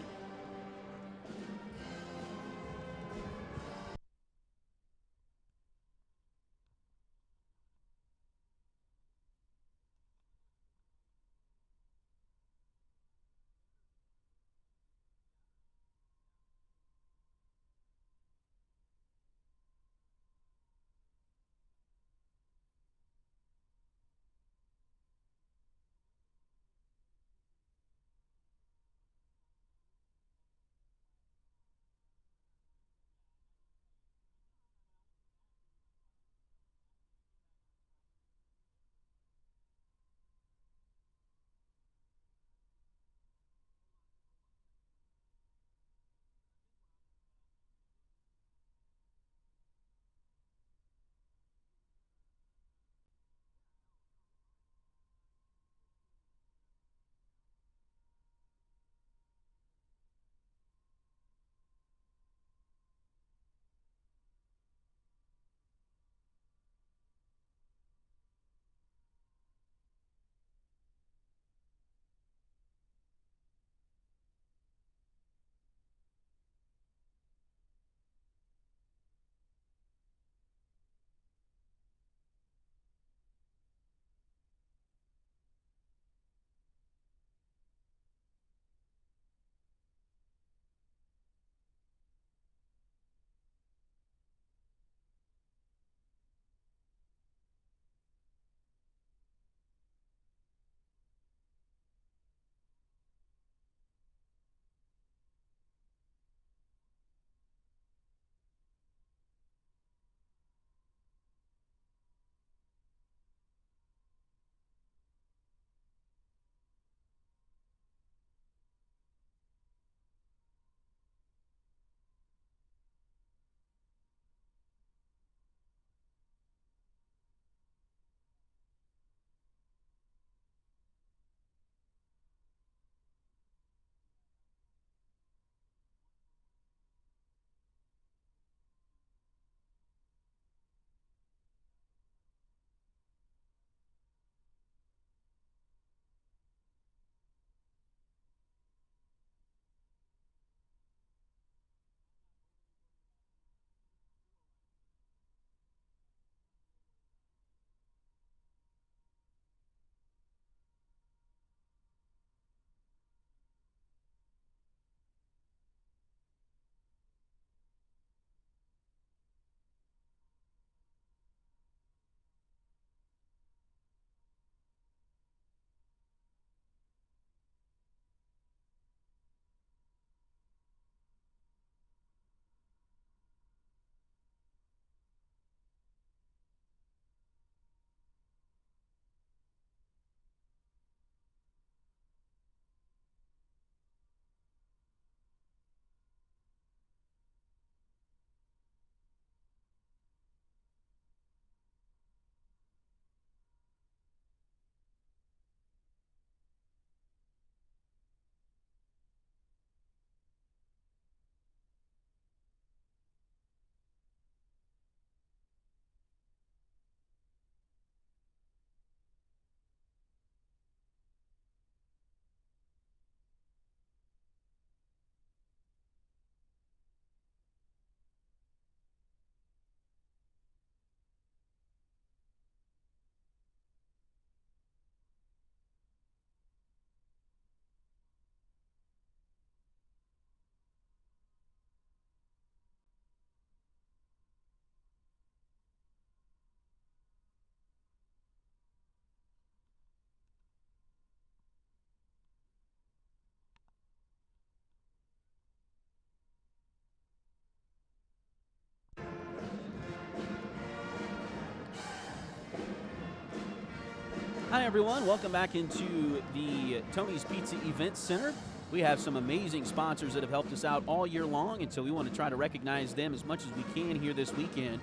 Speaker 1: Hi, everyone. Welcome back into the Tony's Pizza Event Center. We have some amazing sponsors that have helped us out all year long, and so we want to try to recognize them as much as we can here this weekend.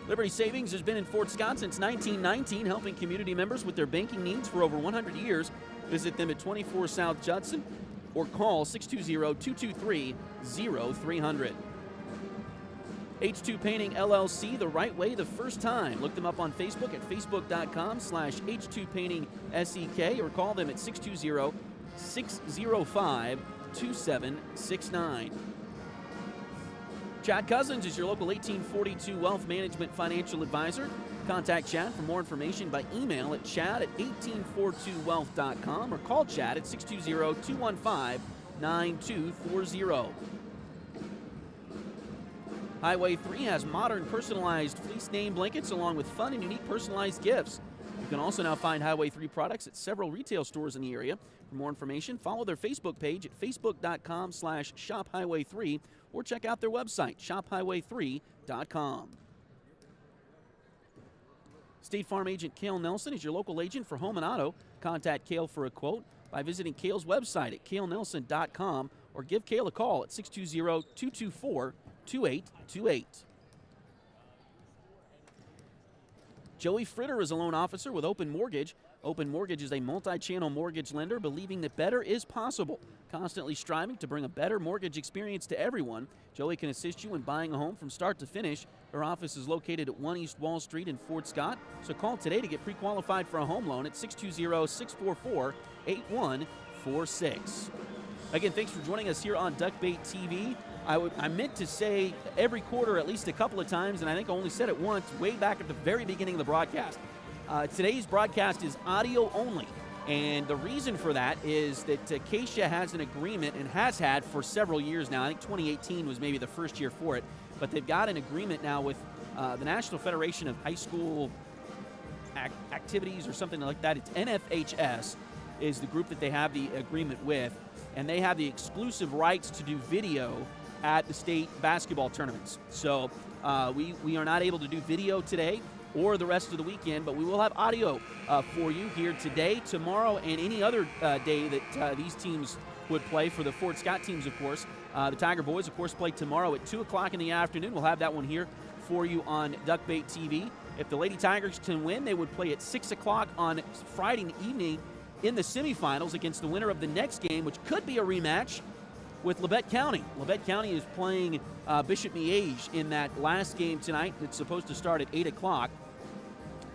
Speaker 1: Liberty Savings has been in Fort Scott since 1919, helping community members with their banking needs for over 100 years. Visit them at 24 South Judson or call 620-223-0300. H2 Painting LLC, the right way the first time. Look them up on Facebook at facebook.com/H2PaintingSEK or call them at 620-605-2769. Chad Cousins is your local 1842 Wealth Management Financial Advisor. Contact Chad for more information by email at chad@1842wealth.com or call Chad at 620-215-9240. Highway 3 has modern personalized fleece name blankets along with fun and unique personalized gifts. You can also now find Highway 3 products at several retail stores in the area. For more information, follow their Facebook page at facebook.com/shophighway3 or check out their website, shophighway3.com. State Farm agent Cale Nelson is your local agent for home and auto. Contact Cale for a quote by visiting Cale's website at calenelson.com or give Cale a call at 620-224-2828. Joey Fritter is a loan officer with Open Mortgage. Open Mortgage is a multi-channel mortgage lender believing that better is possible. Constantly striving to bring a better mortgage experience to everyone, Joey can assist you in buying a home from start to finish. Her office is located at 1 East Wall Street in Fort Scott. So call today to get pre-qualified for a home loan at 620-644-8146. Again, thanks for joining us here on Duckbait TV. I meant to say every quarter at least a couple of times, and I think I only said it once, way back at the very beginning of the broadcast. Today's broadcast is audio only, and the reason for that is that Acacia has an agreement and has had for several years now. I think 2018 was maybe the first year for it, but they've got an agreement now with the National Federation of High School Activities or something like that. It's NFHS is the group that they have the agreement with, and they have the exclusive rights to do video at the state basketball tournaments. So we are not able to do video today or the rest of the weekend, but we will have audio for you here today, tomorrow, and any other day that these teams would play. For the Fort Scott teams, of course. The Tiger Boys, of course, play tomorrow at 2 o'clock in the afternoon. We'll have that one here for you on Duckbait TV. If the Lady Tigers can win, they would play at 6 o'clock on Friday evening in the semifinals against the winner of the next game, which could be a rematch with Labette County. Labette County is playing Bishop Miege in that last game tonight. It's supposed to start at 8 o'clock.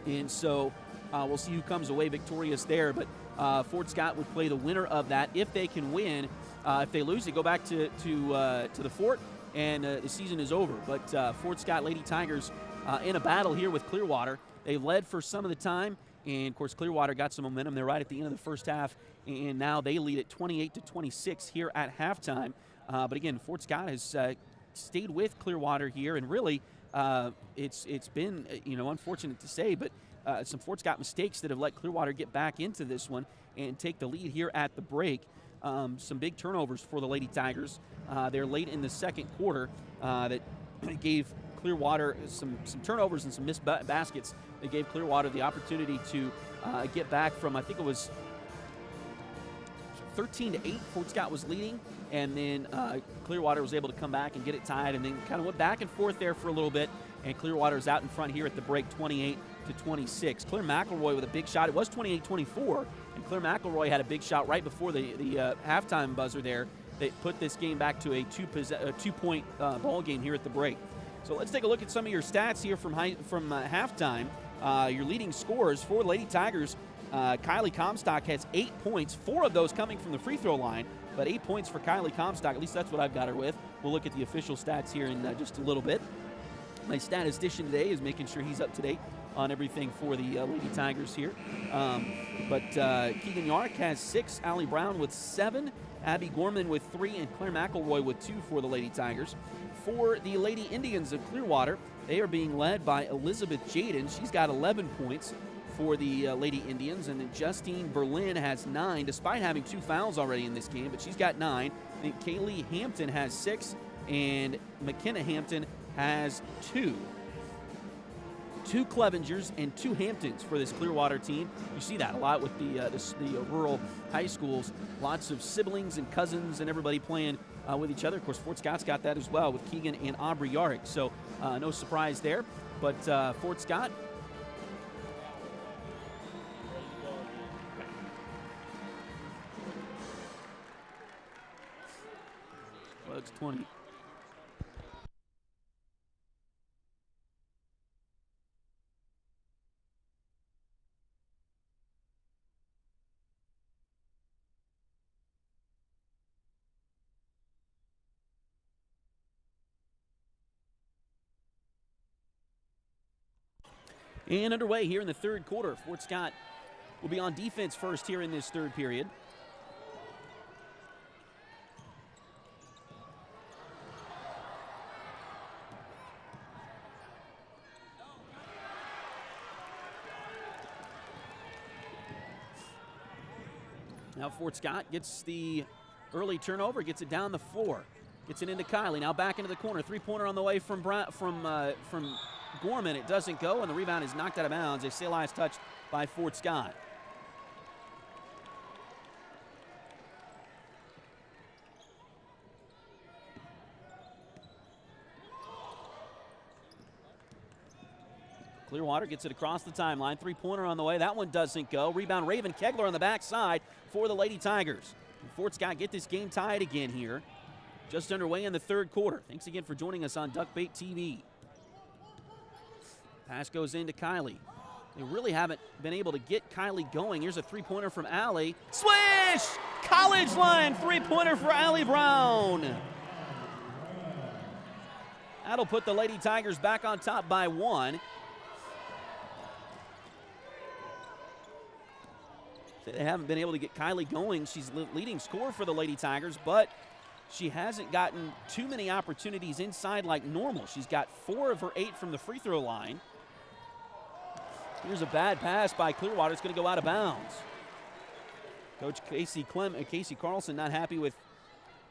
Speaker 1: And so we'll see who comes away victorious there. But Fort Scott would play the winner of that if they can win. If they lose, they go back to the fort, and the season is over. But Fort Scott Lady Tigers in a battle here with Clearwater. They led for some of the time. And, of course, Clearwater got some momentum. They're right at the end of the first half, and now they lead at 28-26 here at halftime. But, again, Fort Scott has stayed with Clearwater here, and really it's been, unfortunate to say, but some Fort Scott mistakes that have let Clearwater get back into this one and take the lead here at the break. Some big turnovers for the Lady Tigers. They're late in the second quarter that gave Clearwater some turnovers and some missed baskets. They gave Clearwater the opportunity to get back from, I think it was 13-8. Fort Scott was leading, and then Clearwater was able to come back and get it tied, and then kind of went back and forth there for a little bit, and Clearwater is out in front here at the break, 28-26. Claire McElroy with a big shot. It was 28-24, and Claire McElroy had a big shot right before the halftime buzzer there that put this game back to a two-point ball game here at the break. So let's take a look at some of your stats here from halftime. Your leading scorers for Lady Tigers. Kylie Comstock has 8 points, 4 of those coming from the free throw line, but 8 points for Kylie Comstock. At least that's what I've got her with. We'll look at the official stats here in just a little bit. My statistician today is making sure he's up to date on everything for the Lady Tigers here. But Keegan Yark has 6, Allie Brown with 7, Abby Gorman with 3, and Claire McElroy with 2 for the Lady Tigers. For the Lady Indians of Clearwater, they are being led by Elizabeth Jaden. She's got 11 points for the Lady Indians, and then Justine Berlin has 9, despite having 2 fouls already in this game, but she's got 9. I think Kaylee Hampton has 6, and McKenna Hampton has 2. 2 Clevingers and 2 Hamptons for this Clearwater team. You see that a lot with the rural high schools. Lots of siblings and cousins and everybody playing with each other. Of course, Fort Scott's got that as well with Keegan and Aubrey Yarrick. So no surprise there. But Fort Scott, well, it's 20. And underway here in the third quarter. Fort Scott will be on defense first here in this third period. Now Fort Scott gets the early turnover, gets it down the floor, gets it into Kylie. Now back into the corner, 3-pointer on the way from Gorman. It doesn't go, and the rebound is knocked out of bounds. A Saley's touched by Fort Scott. Clearwater gets it across the timeline. 3-pointer on the way. That one doesn't go. Rebound, Raven Kegler on the backside for the Lady Tigers. And Fort Scott get this game tied again here. Just underway in the third quarter. Thanks again for joining us on Duckbait TV. Pass goes into Kylie. They really haven't been able to get Kylie going. Here's a 3-pointer from Allie. Swish! College line 3-pointer for Allie Brown. That'll put the Lady Tigers back on top by 1. They haven't been able to get Kylie going. She's leading scorer for the Lady Tigers, but she hasn't gotten too many opportunities inside like normal. She's got 4 of her 8 from the free throw line. Here's a bad pass by Clearwater. It's going to go out of bounds. Coach Casey Carlson not happy with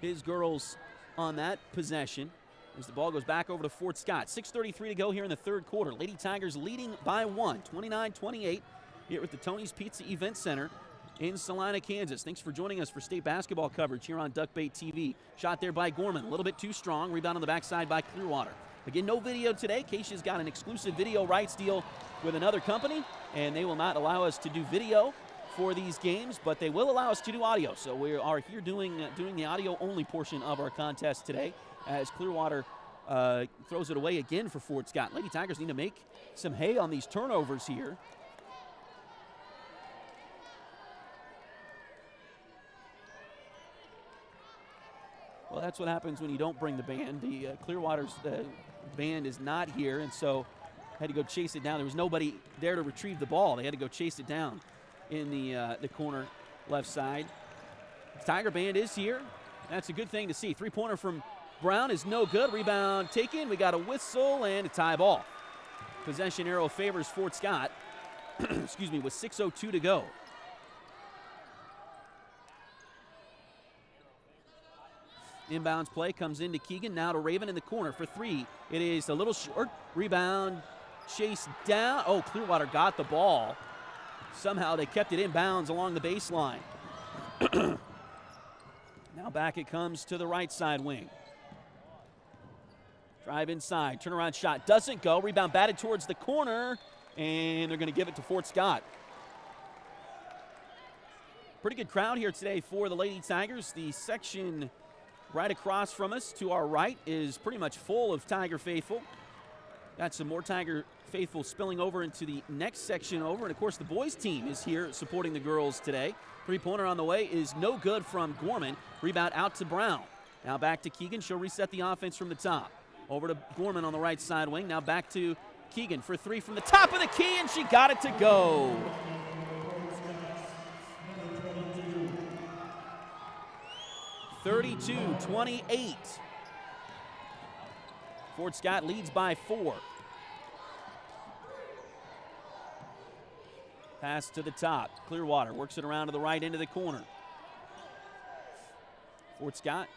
Speaker 1: his girls on that possession as the ball goes back over to Fort Scott. 6:33 to go here in the third quarter. Lady Tigers leading by 1, 29-28 here at the Tony's Pizza Event Center in Salina, Kansas. Thanks for joining us for state basketball coverage here on Duckbait TV. Shot there by Gorman, a little bit too strong. Rebound on the backside by Clearwater. Again, no video today. Casey's got an exclusive video rights deal with another company, and they will not allow us to do video for these games, but they will allow us to do audio. So we are here doing the audio-only portion of our contest today as Clearwater throws it away again for Fort Scott. Lady Tigers need to make some hay on these turnovers here. Well, that's what happens when you don't bring the band. The Clearwater's band is not here, and so had to go chase it down. There was nobody there to retrieve the ball. They had to go chase it down in the corner left side. The Tiger band is here. That's a good thing to see. 3-pointer from Brown is no good. Rebound taken. We got a whistle and a tie ball. Possession arrow favors Fort Scott. Excuse me, with 6:02 to go. Inbounds play comes into Keegan. Now to Raven in the corner for 3. It is a little short. Rebound chase down. Oh, Clearwater got the ball. Somehow they kept it in bounds along the baseline. Now back it comes to the right side wing. Drive inside. Turnaround shot doesn't go. Rebound batted towards the corner. And they're going to give it to Fort Scott. Pretty good crowd here today for the Lady Tigers. The section right across from us to our right is pretty much full of Tiger faithful. Got some more Tiger faithful spilling over into the next section over. And, of course, the boys' team is here supporting the girls today. 3-pointer on the way is no good from Gorman. Rebound out to Brown. Now back to Keegan. She'll reset the offense from the top. Over to Gorman on the right side wing. Now back to Keegan for 3 from the top of the key, and she got it to go. (32-28). Fort Scott leads by 4. Pass to the top. Clearwater works it around to the right into the corner. Fort Scott.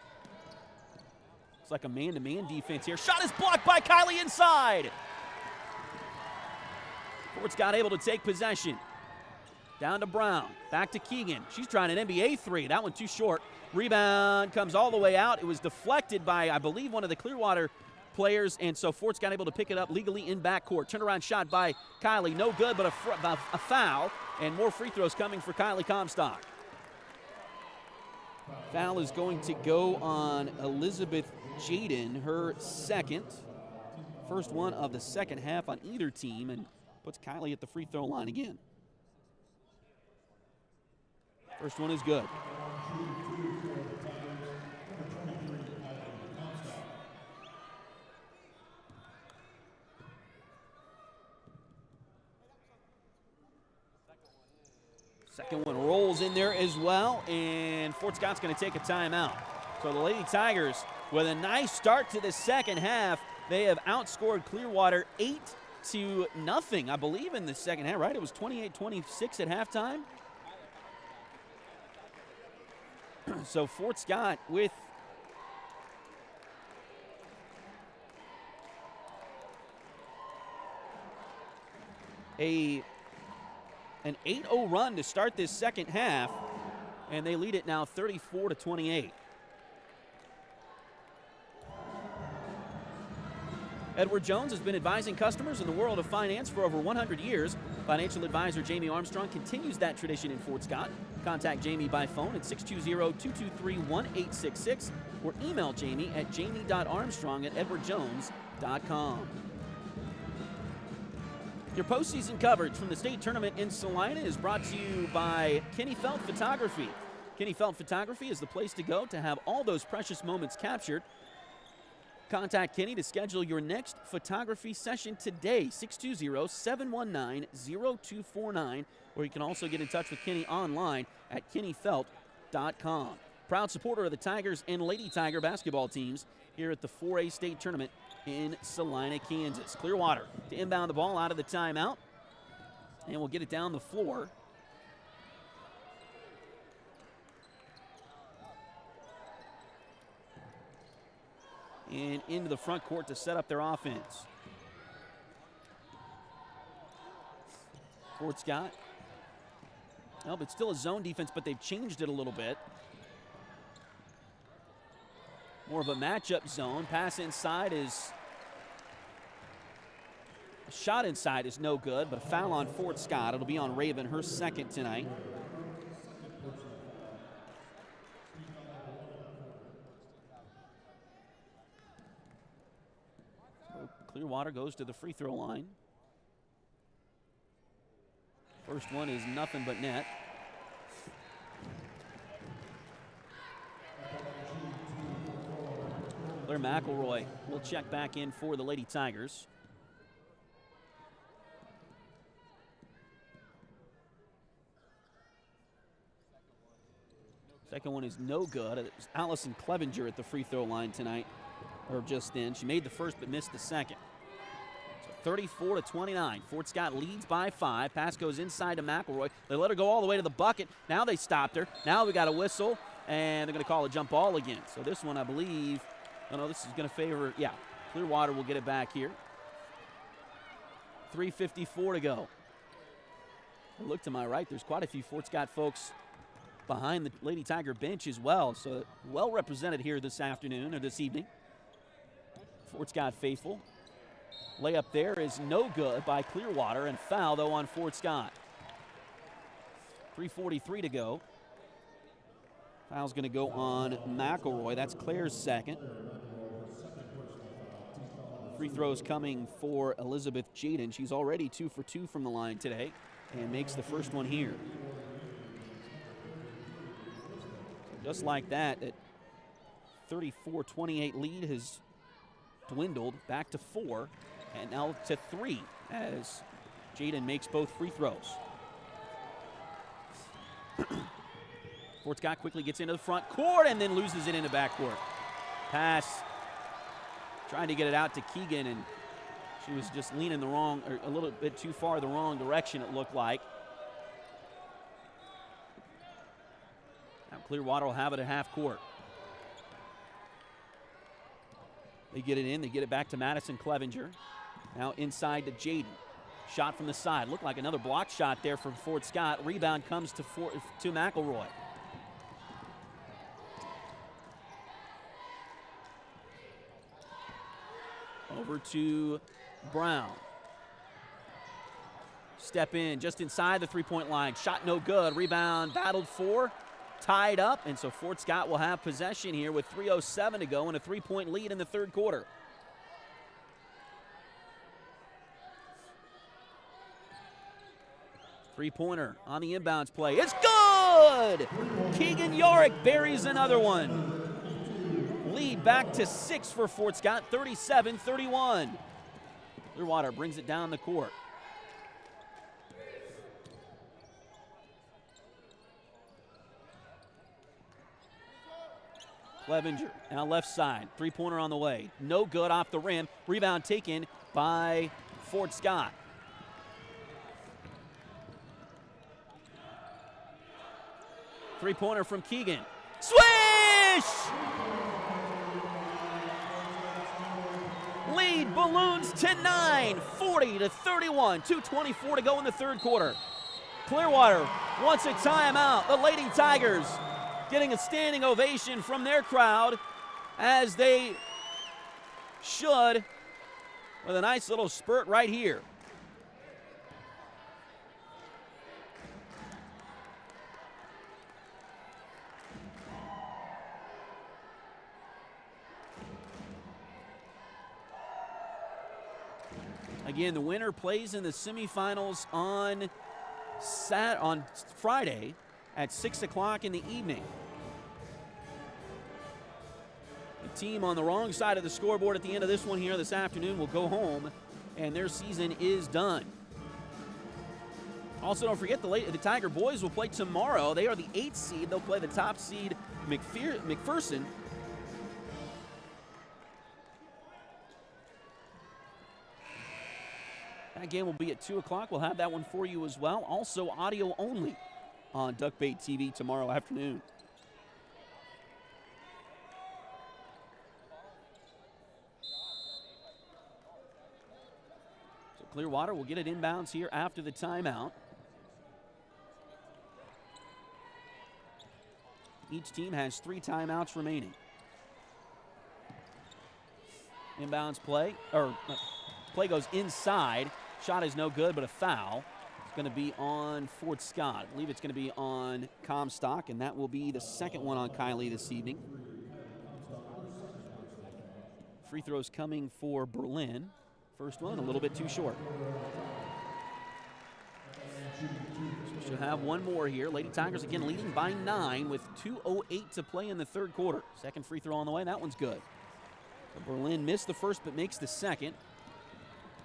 Speaker 1: It's like a man-to-man defense here. Shot is blocked by Kylie inside. Fort Scott able to take possession. Down to Brown. Back to Keegan. She's trying an NBA three. That one too short. Rebound comes all the way out. It was deflected by, I believe, one of the Clearwater players, and so Fort Scott able to pick it up legally in backcourt. Turnaround shot by Kylie. No good, but a foul, and more free throws coming for Kylie Comstock. Foul is going to go on Elizabeth Jaden, her second. First one of the second half on either team, and puts Kylie at the free throw line again. First one is good. Second one rolls in there as well, and Fort Scott's going to take a timeout. So the Lady Tigers, with a nice start to the second half, they have outscored Clearwater 8-0, I believe, in the second half, right? It was 28-26 at halftime. So Fort Scott with an 8-0 run to start this second half, and they lead it now 34-28. Edward Jones has been advising customers in the world of finance for over 100 years. Financial advisor Jamie Armstrong continues that tradition in Fort Scott. Contact Jamie by phone at 620-223-1866 or email Jamie at jamie.armstrong@edwardjones.com. Your postseason coverage from the state tournament in Salina is brought to you by Kenny Felt Photography. Kenny Felt Photography is the place to go to have all those precious moments captured. Contact Kenny to schedule your next photography session today, 620-719-0249, or you can also get in touch with Kenny online at kennyfelt.com. Proud supporter of the Tigers and Lady Tiger basketball teams here at the 4A state tournament in Salina, Kansas. Clearwater to inbound the ball out of the timeout, and we'll get it down the floor. And into the front court to set up their offense. Fort Scott. Well, it's still a zone defense, but they've changed it a little bit. More of a matchup zone. Pass inside is... A shot inside is no good, but a foul on Fort Scott. It'll be on Raven, her second tonight. Clearwater goes to the free throw line. First one is nothing but net. Claire McElroy will check back in for the Lady Tigers. Second one is no good. It was Allison Clevenger at the free throw line tonight. Or just then. She made the first but missed the second. So 34-29. Fort Scott leads by 5. Pass goes inside to McElroy. They let her go all the way to the bucket. Now they stopped her. Now we got a whistle, and they're going to call a jump ball again. So this one, I believe, oh no, this is going to favor, yeah, Clearwater will get it back here. 3:54 to go. Look to my right. There's quite a few Fort Scott folks behind the Lady Tiger bench as well. So well represented here this afternoon or this evening. Fort Scott faithful. Layup there is no good by Clearwater, and foul, though, on Fort Scott. 3:43 to go. Foul's going to go on McElroy. That's Claire's second. Free throws coming for Elizabeth Jaden. She's already 2 for 2 from the line today and makes the first one here. Just like that, that 34-28 lead has dwindled back to 4 and now to 3 as Jaden makes both free throws. Fort Scott quickly gets into the front court and then loses it into backcourt. Pass, trying to get it out to Keegan, and she was just leaning the wrong, or a little bit too far the wrong direction, it looked like. Now Clearwater will have it at half court. They get it in, they get it back to Madison Clevenger. Now inside to Jaden. Shot from the side. Looked like another block shot there from Fort Scott. Rebound comes to McElroy. Over to Brown. Step in just inside the three-point line. Shot no good. Rebound battled for. Tied up, and so Fort Scott will have possession here with 3:07 to go and a three-point lead in the third quarter. Three-pointer on the inbounds play. It's good! Keegan Yorick buries another one. Lead back to 6 for Fort Scott, 37-31. Clearwater brings it down the court. Clevenger now left side. Three-pointer on the way. No good off the rim. Rebound taken by Fort Scott. Three-pointer from Keegan. Swish! Lead balloons to 9, 40-31. 2:24 to go in the third quarter. Clearwater wants a timeout. The Lady Tigers getting a standing ovation from their crowd, as they should, with a nice little spurt right here. Again, the winner plays in the semifinals on Friday at 6 o'clock in the evening. The team on the wrong side of the scoreboard at the end of this one here this afternoon will go home, and their season is done. Also, don't forget the Tiger boys will play tomorrow. They are the 8th seed. They'll play the top seed McPherson. That game will be at 2 o'clock. We'll have that one for you as well. Also, audio only on Duckbait TV tomorrow afternoon. So Clearwater will get it inbounds here after the timeout. Each team has 3 timeouts remaining. Inbounds play, play goes inside. Shot is no good, but a foul. It's going to be on Fort Scott. I believe it's going to be on Comstock, and that will be the second one on Kylie this evening. Free throws coming for Berlin. First one, a little bit too short. So we should have one more here. Lady Tigers again leading by 9 with 2:08 to play in the third quarter. Second free throw on the way. That one's good. So Berlin missed the first but makes the second.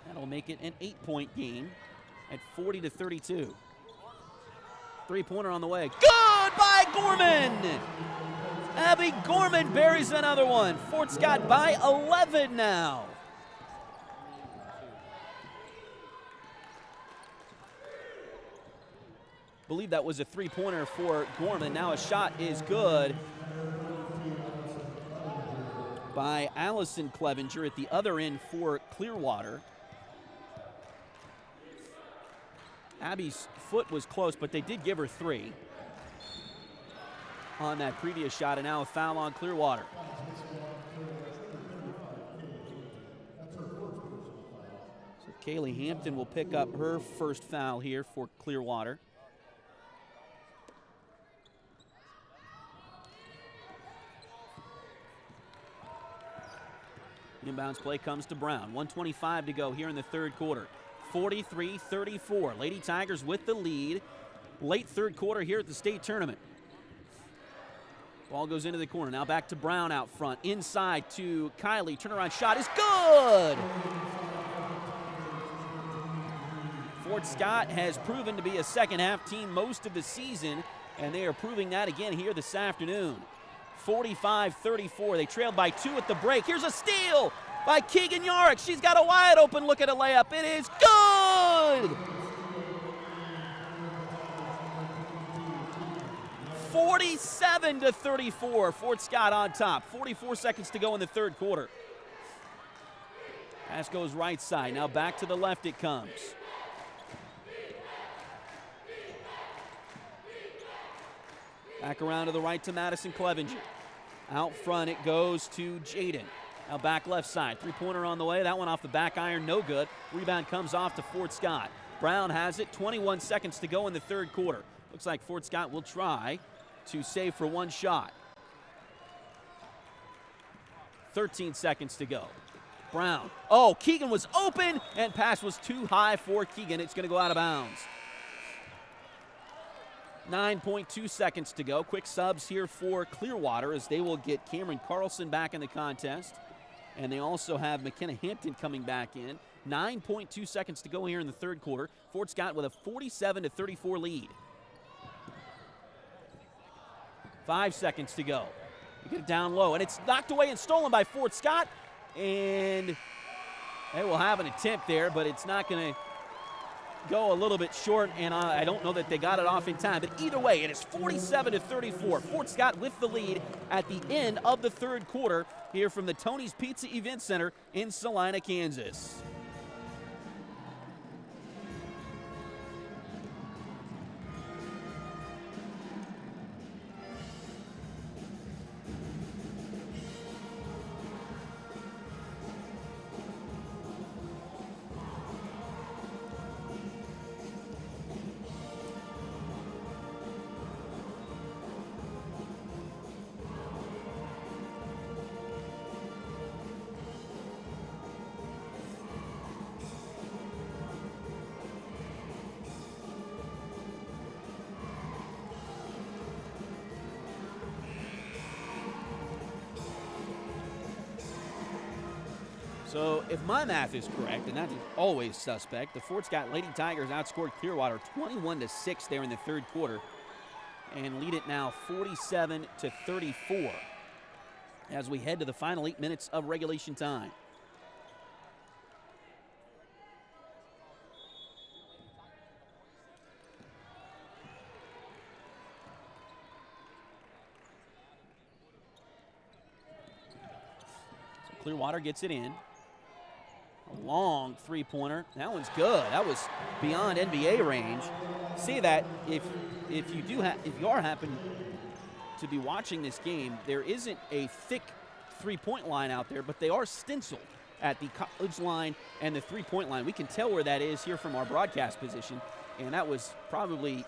Speaker 1: That'll make it an 8-point game at 40-32. Three-pointer on the way. Good by Gorman! Abby Gorman buries another one. Fort Scott by 11 now. Believe that was a three-pointer for Gorman. Now a shot is good by Allison Clevenger at the other end for Clearwater. Abby's foot was close, but they did give her 3 on that previous shot, and now a foul on Clearwater. So Kaylee Hampton will pick up her first foul here for Clearwater. Inbounds play comes to Brown. 1:25 to go here in the third quarter. 43-34. Lady Tigers with the lead. Late third quarter here at the state tournament. Ball goes into the corner. Now back to Brown out front. Inside to Kylie. Turnaround shot is good! Fort Scott has proven to be a second-half team most of the season, and they are proving that again here this afternoon. 45-34. They trailed by 2 at the break. Here's a steal by Keegan Yorick. She's got a wide open look at a layup. It is good! 47-34. Fort Scott on top. 44 seconds to go in the third quarter. Pass goes right side. Now back to the left it comes. Back around to the right to Madison Clevenger. Out front it goes to Jaden. Now back left side. Three-pointer on the way. That one off the back iron, no good. Rebound comes off to Fort Scott. Brown has it. 21 seconds to go in the third quarter. Looks like Fort Scott will try to save for one shot. 13 seconds to go. Brown. Oh, Keegan was open, and pass was too high for Keegan. It's going to go out of bounds. 9.2 seconds to go. Quick subs here for Clearwater as they will get Cameron Carlson back in the contest. And they also have McKenna Hampton coming back in. 9.2 seconds to go here in the third quarter. Fort Scott with a 47-34 lead. 5 seconds to go. You get it down low, and it's knocked away and stolen by Fort Scott. And they will have an attempt there, but it's not going to go a little bit short, and I don't know that they got it off in time. But either way, it is 47-34. Fort Scott with the lead at the end of the third quarter here from the Tony's Pizza Event Center in Salina, Kansas. So if my math is correct, and that is always suspect, the Fort Scott Lady Tigers outscored Clearwater 21-6 there in the third quarter and lead it now 47-34 as we head to the final 8 minutes of regulation time. So Clearwater gets it in. A long three-pointer. That one's good. That was beyond NBA range. See that if you are happen to be watching this game, there isn't a thick three-point line out there, but they are stenciled at the college line and the three-point line. We can tell where that is here from our broadcast position, and that was probably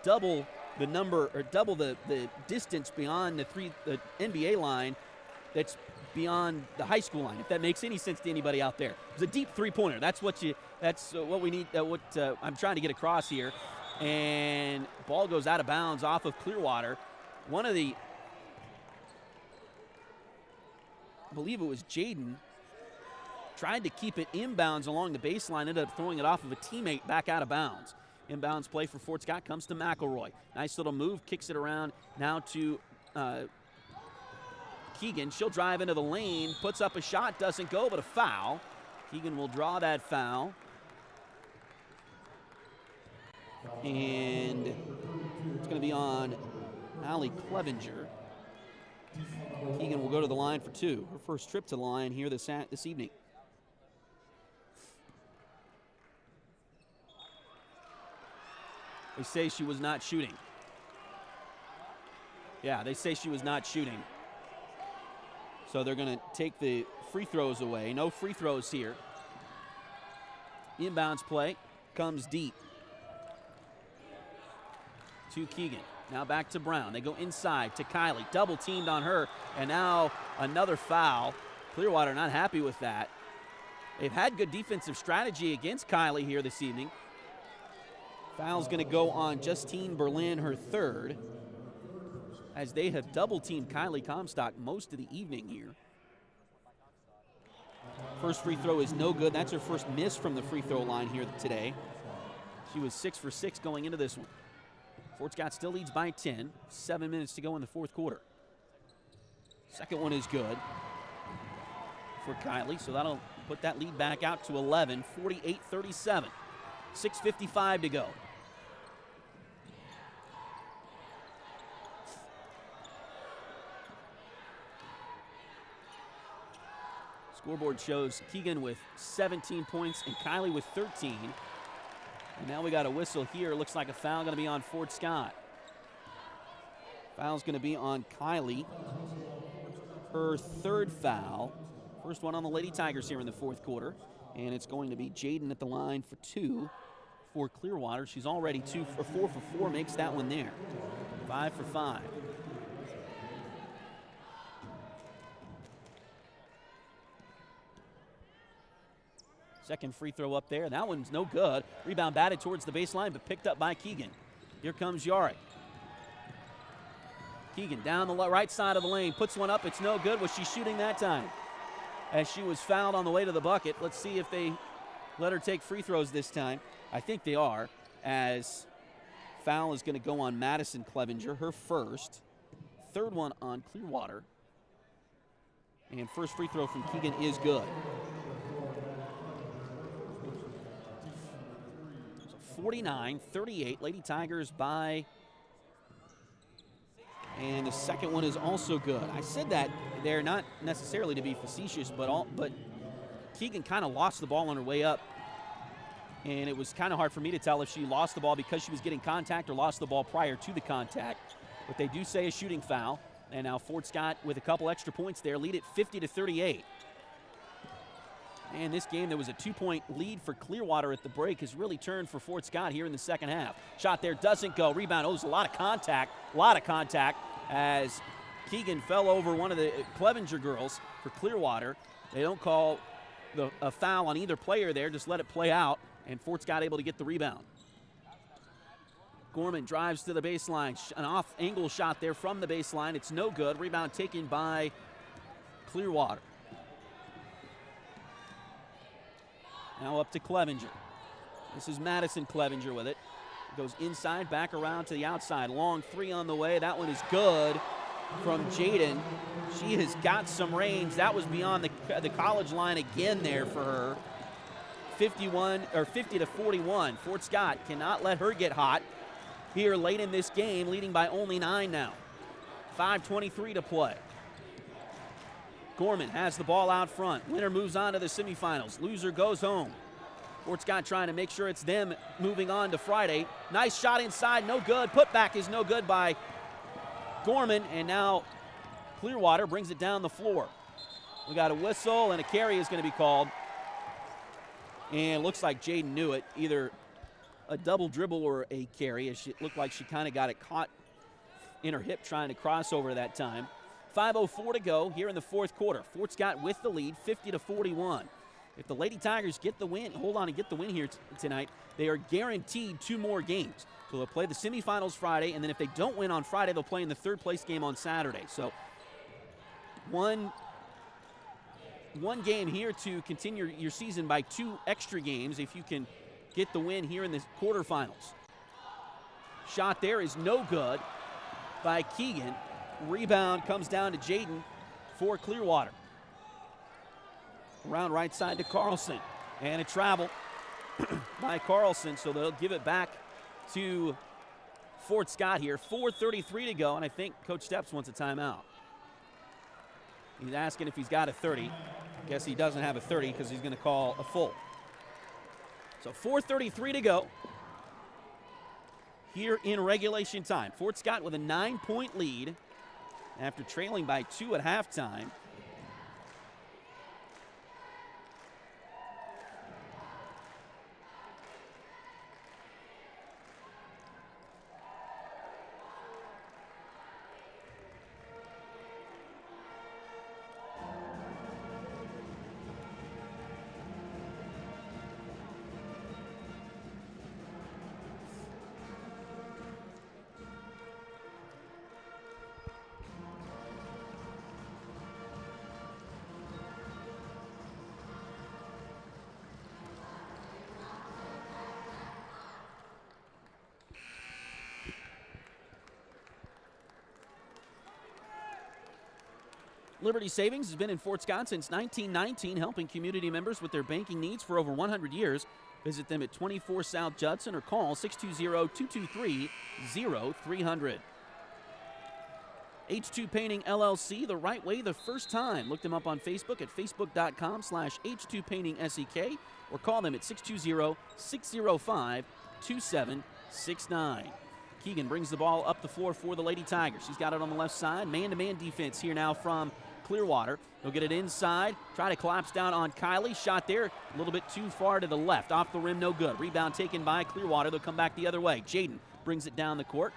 Speaker 1: double the number or double the distance beyond the NBA line that's beyond the high school line, if that makes any sense to anybody out there. It's a deep three-pointer. That's what we need, what I'm trying to get across here. And ball goes out of bounds off of Clearwater. One of the, I believe it was Jaden, tried to keep it inbounds along the baseline, ended up throwing it off of a teammate back out of bounds. Inbounds play for Fort Scott comes to McElroy. Nice little move, kicks it around now to Keegan. She'll drive into the lane, puts up a shot, doesn't go, but a foul. Keegan will draw that foul. And it's going to be on Allie Clevenger. Keegan will go to the line for two. Her first trip to the line here this evening. They say she was not shooting. Yeah, they say she was not shooting. So they're going to take the free throws away. No free throws here. Inbounds play comes deep to Keegan. Now back to Brown. They go inside to Kylie. Double teamed on her. And now another foul. Clearwater not happy with that. They've had good defensive strategy against Kylie here this evening. Foul's going to go on Justine Berlin, her third, as they have double-teamed Kylie Comstock most of the evening here. First free throw is no good. That's her first miss from the free throw line here today. She was 6 for 6 going into this one. Fort Scott still leads by 10. 7 minutes to go in the fourth quarter. Second one is good for Kylie, so that'll put that lead back out to 11, 48-37. 6:55 to go. Scoreboard shows Keegan with 17 points and Kylie with 13. And now we got a whistle here. Looks like a foul going to be on Fort Scott. Foul's going to be on Kylie. Her third foul. First one on the Lady Tigers here in the fourth quarter. And it's going to be Jaden at the line for 2 for Clearwater. She's already 4 for 4, makes that one there. 5 for 5. Second free throw up there. That one's no good. Rebound batted towards the baseline, but picked up by Keegan. Here comes Yarick. Keegan down the right side of the lane, puts one up. It's no good. Was she shooting that time? As she was fouled on the way to the bucket. Let's see if they let her take free throws this time. I think they are, as foul is going to go on Madison Clevenger, her first. Third one on Clearwater. And first free throw from Keegan is good. 49-38, Lady Tigers by, and the second one is also good. I said that they're not necessarily to be facetious, but Keegan kind of lost the ball on her way up, and it was kind of hard for me to tell if she lost the ball because she was getting contact or lost the ball prior to the contact. But they do say a shooting foul, and now Fort Scott with a couple extra points there, lead it 50-38. And this game, there was a 2-point lead for Clearwater at the break, has really turned for Fort Scott here in the second half. Shot there doesn't go. Rebound. Oh, there's a lot of contact as Keegan fell over one of the Clevenger girls for Clearwater. They don't call a foul on either player there, just let it play out, and Fort Scott able to get the rebound. Gorman drives to the baseline. An off-angle shot there from the baseline. It's no good. Rebound taken by Clearwater. Now up to Clevenger. This is Madison Clevenger with it. Goes inside, back around to the outside. Long three on the way. That one is good from Jaden. She has got some range. That was beyond the college line again there for her. 50-41. Fort Scott cannot let her get hot here late in this game, leading by only 9 now. 5:23 to play. Gorman has the ball out front. Winner moves on to the semifinals. Loser goes home. Fort Scott trying to make sure it's them moving on to Friday. Nice shot inside, no good. Putback is no good by Gorman, and now Clearwater brings it down the floor. We got a whistle, and a carry is going to be called. And it looks like Jaden knew it, either a double dribble or a carry. It looked like she kind of got it caught in her hip trying to cross over that time. 5:04 to go here in the fourth quarter. Fort Scott with the lead, 50-41. If the Lady Tigers get the win, hold on and get the win here tonight, they are guaranteed 2 more games. So they'll play the semifinals Friday, and then if they don't win on Friday, they'll play in the third place game on Saturday. So one game here to continue your season by 2 extra games if you can get the win here in the quarterfinals. Shot there is no good by Keegan. Rebound comes down to Jaden for Clearwater. Around right side to Carlson. And a travel by Carlson, so they'll give it back to Fort Scott here. 4:33 to go, and I think Coach Steps wants a timeout. He's asking if he's got a 30. I guess he doesn't have a 30 because he's going to call a full. So 4:33 to go here in regulation time. Fort Scott with a 9-point lead after trailing by 2 at halftime. Liberty Savings has been in Fort Scott since 1919, helping community members with their banking needs for over 100 years. Visit them at 24 South Judson or call 620-223-0300. H2 Painting LLC, the right way the first time. Look them up on Facebook at facebook.com/H2PaintingSEK or call them at 620-605-2769. Keegan brings the ball up the floor for the Lady Tigers. She's got it on the left side. Man-to-man defense here now from Clearwater. They'll get it inside. Try to collapse down on Kylie. Shot there a little bit too far to the left. Off the rim, no good. Rebound taken by Clearwater. They'll come back the other way. Jaden brings it down the court.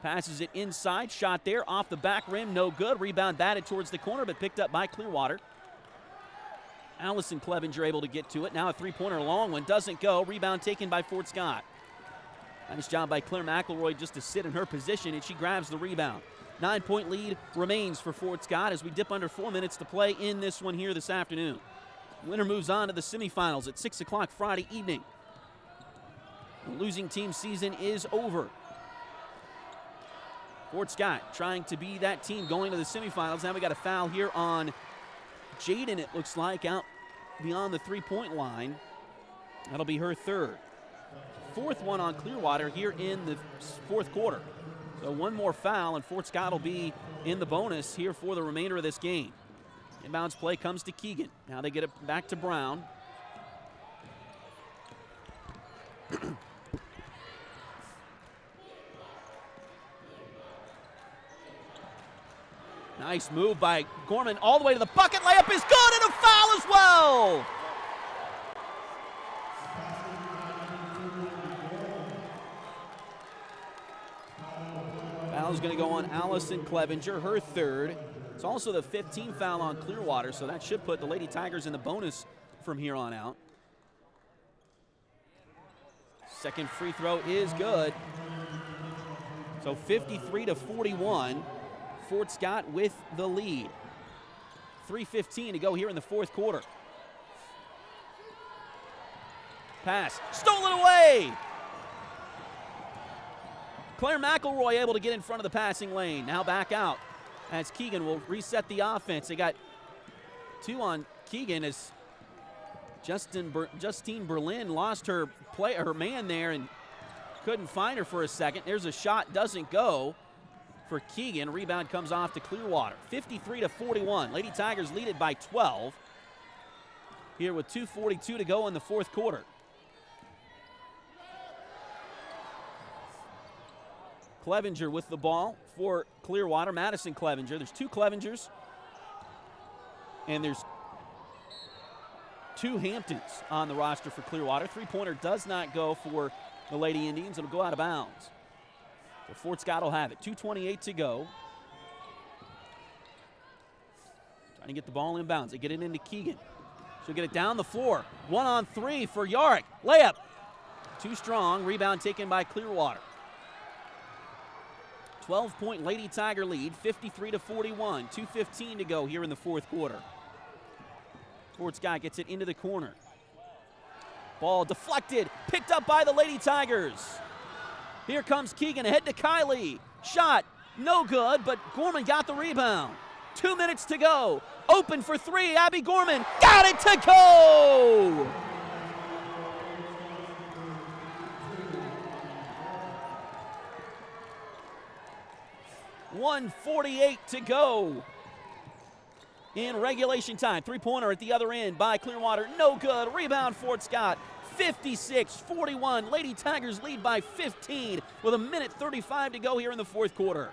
Speaker 1: Passes it inside. Shot there off the back rim, no good. Rebound batted towards the corner, but picked up by Clearwater. Allison Clevenger able to get to it. Now a three-pointer, long one. Doesn't go. Rebound taken by Fort Scott. Nice job by Claire McElroy just to sit in her position, and she grabs the rebound. 9-point lead remains for Fort Scott as we dip under 4 minutes to play in this one here this afternoon. Winner moves on to the semifinals at 6 o'clock Friday evening. The losing team season is over. Fort Scott trying to be that team going to the semifinals. Now we got a foul here on Jaden, it looks like, out beyond the three-point line. That'll be her third. Fourth one on Clearwater here in the fourth quarter. So one more foul, and Fort Scott will be in the bonus here for the remainder of this game. Inbounds play comes to Keegan. Now they get it back to Brown. Nice move by Gorman all the way to the bucket. Layup is good, and a foul as well. Foul's going to go on Allison Clevenger, her third. It's also the 15th foul on Clearwater, so that should put the Lady Tigers in the bonus from here on out. Second free throw is good. So 53-41. Fort Scott with the lead. 3:15 to go here in the fourth quarter. Pass, stolen away! Claire McElroy able to get in front of the passing lane. Now back out as Keegan will reset the offense. They got two on Keegan as Justine Berlin lost her man there and couldn't find her for a second. There's a shot, doesn't go for Keegan. Rebound comes off to Clearwater. 53-41. Lady Tigers lead it by 12 here with 2:42 to go in the fourth quarter. Clevenger with the ball for Clearwater. Madison Clevenger. There's two Clevengers, and there's two Hamptons on the roster for Clearwater. Three-pointer does not go for the Lady Indians. It'll go out of bounds. So Fort Scott will have it. 2:28 to go. Trying to get the ball in bounds. They get it into Keegan. She'll get it down the floor. 1-on-3 for Yarick. Layup. Too strong. Rebound taken by Clearwater. 12-point Lady Tiger lead, 53-41. 2:15 to go here in the fourth quarter. Fort Scott gets it into the corner. Ball deflected, picked up by the Lady Tigers. Here comes Keegan ahead to Kylie. Shot, no good, but Gorman got the rebound. 2 minutes to go. Open for three, Abby Gorman got it to go! .148 to go in regulation time. Three-pointer at the other end by Clearwater. No good. Rebound Fort Scott. 56-41. Lady Tigers lead by 15 with 1:35 to go here in the fourth quarter.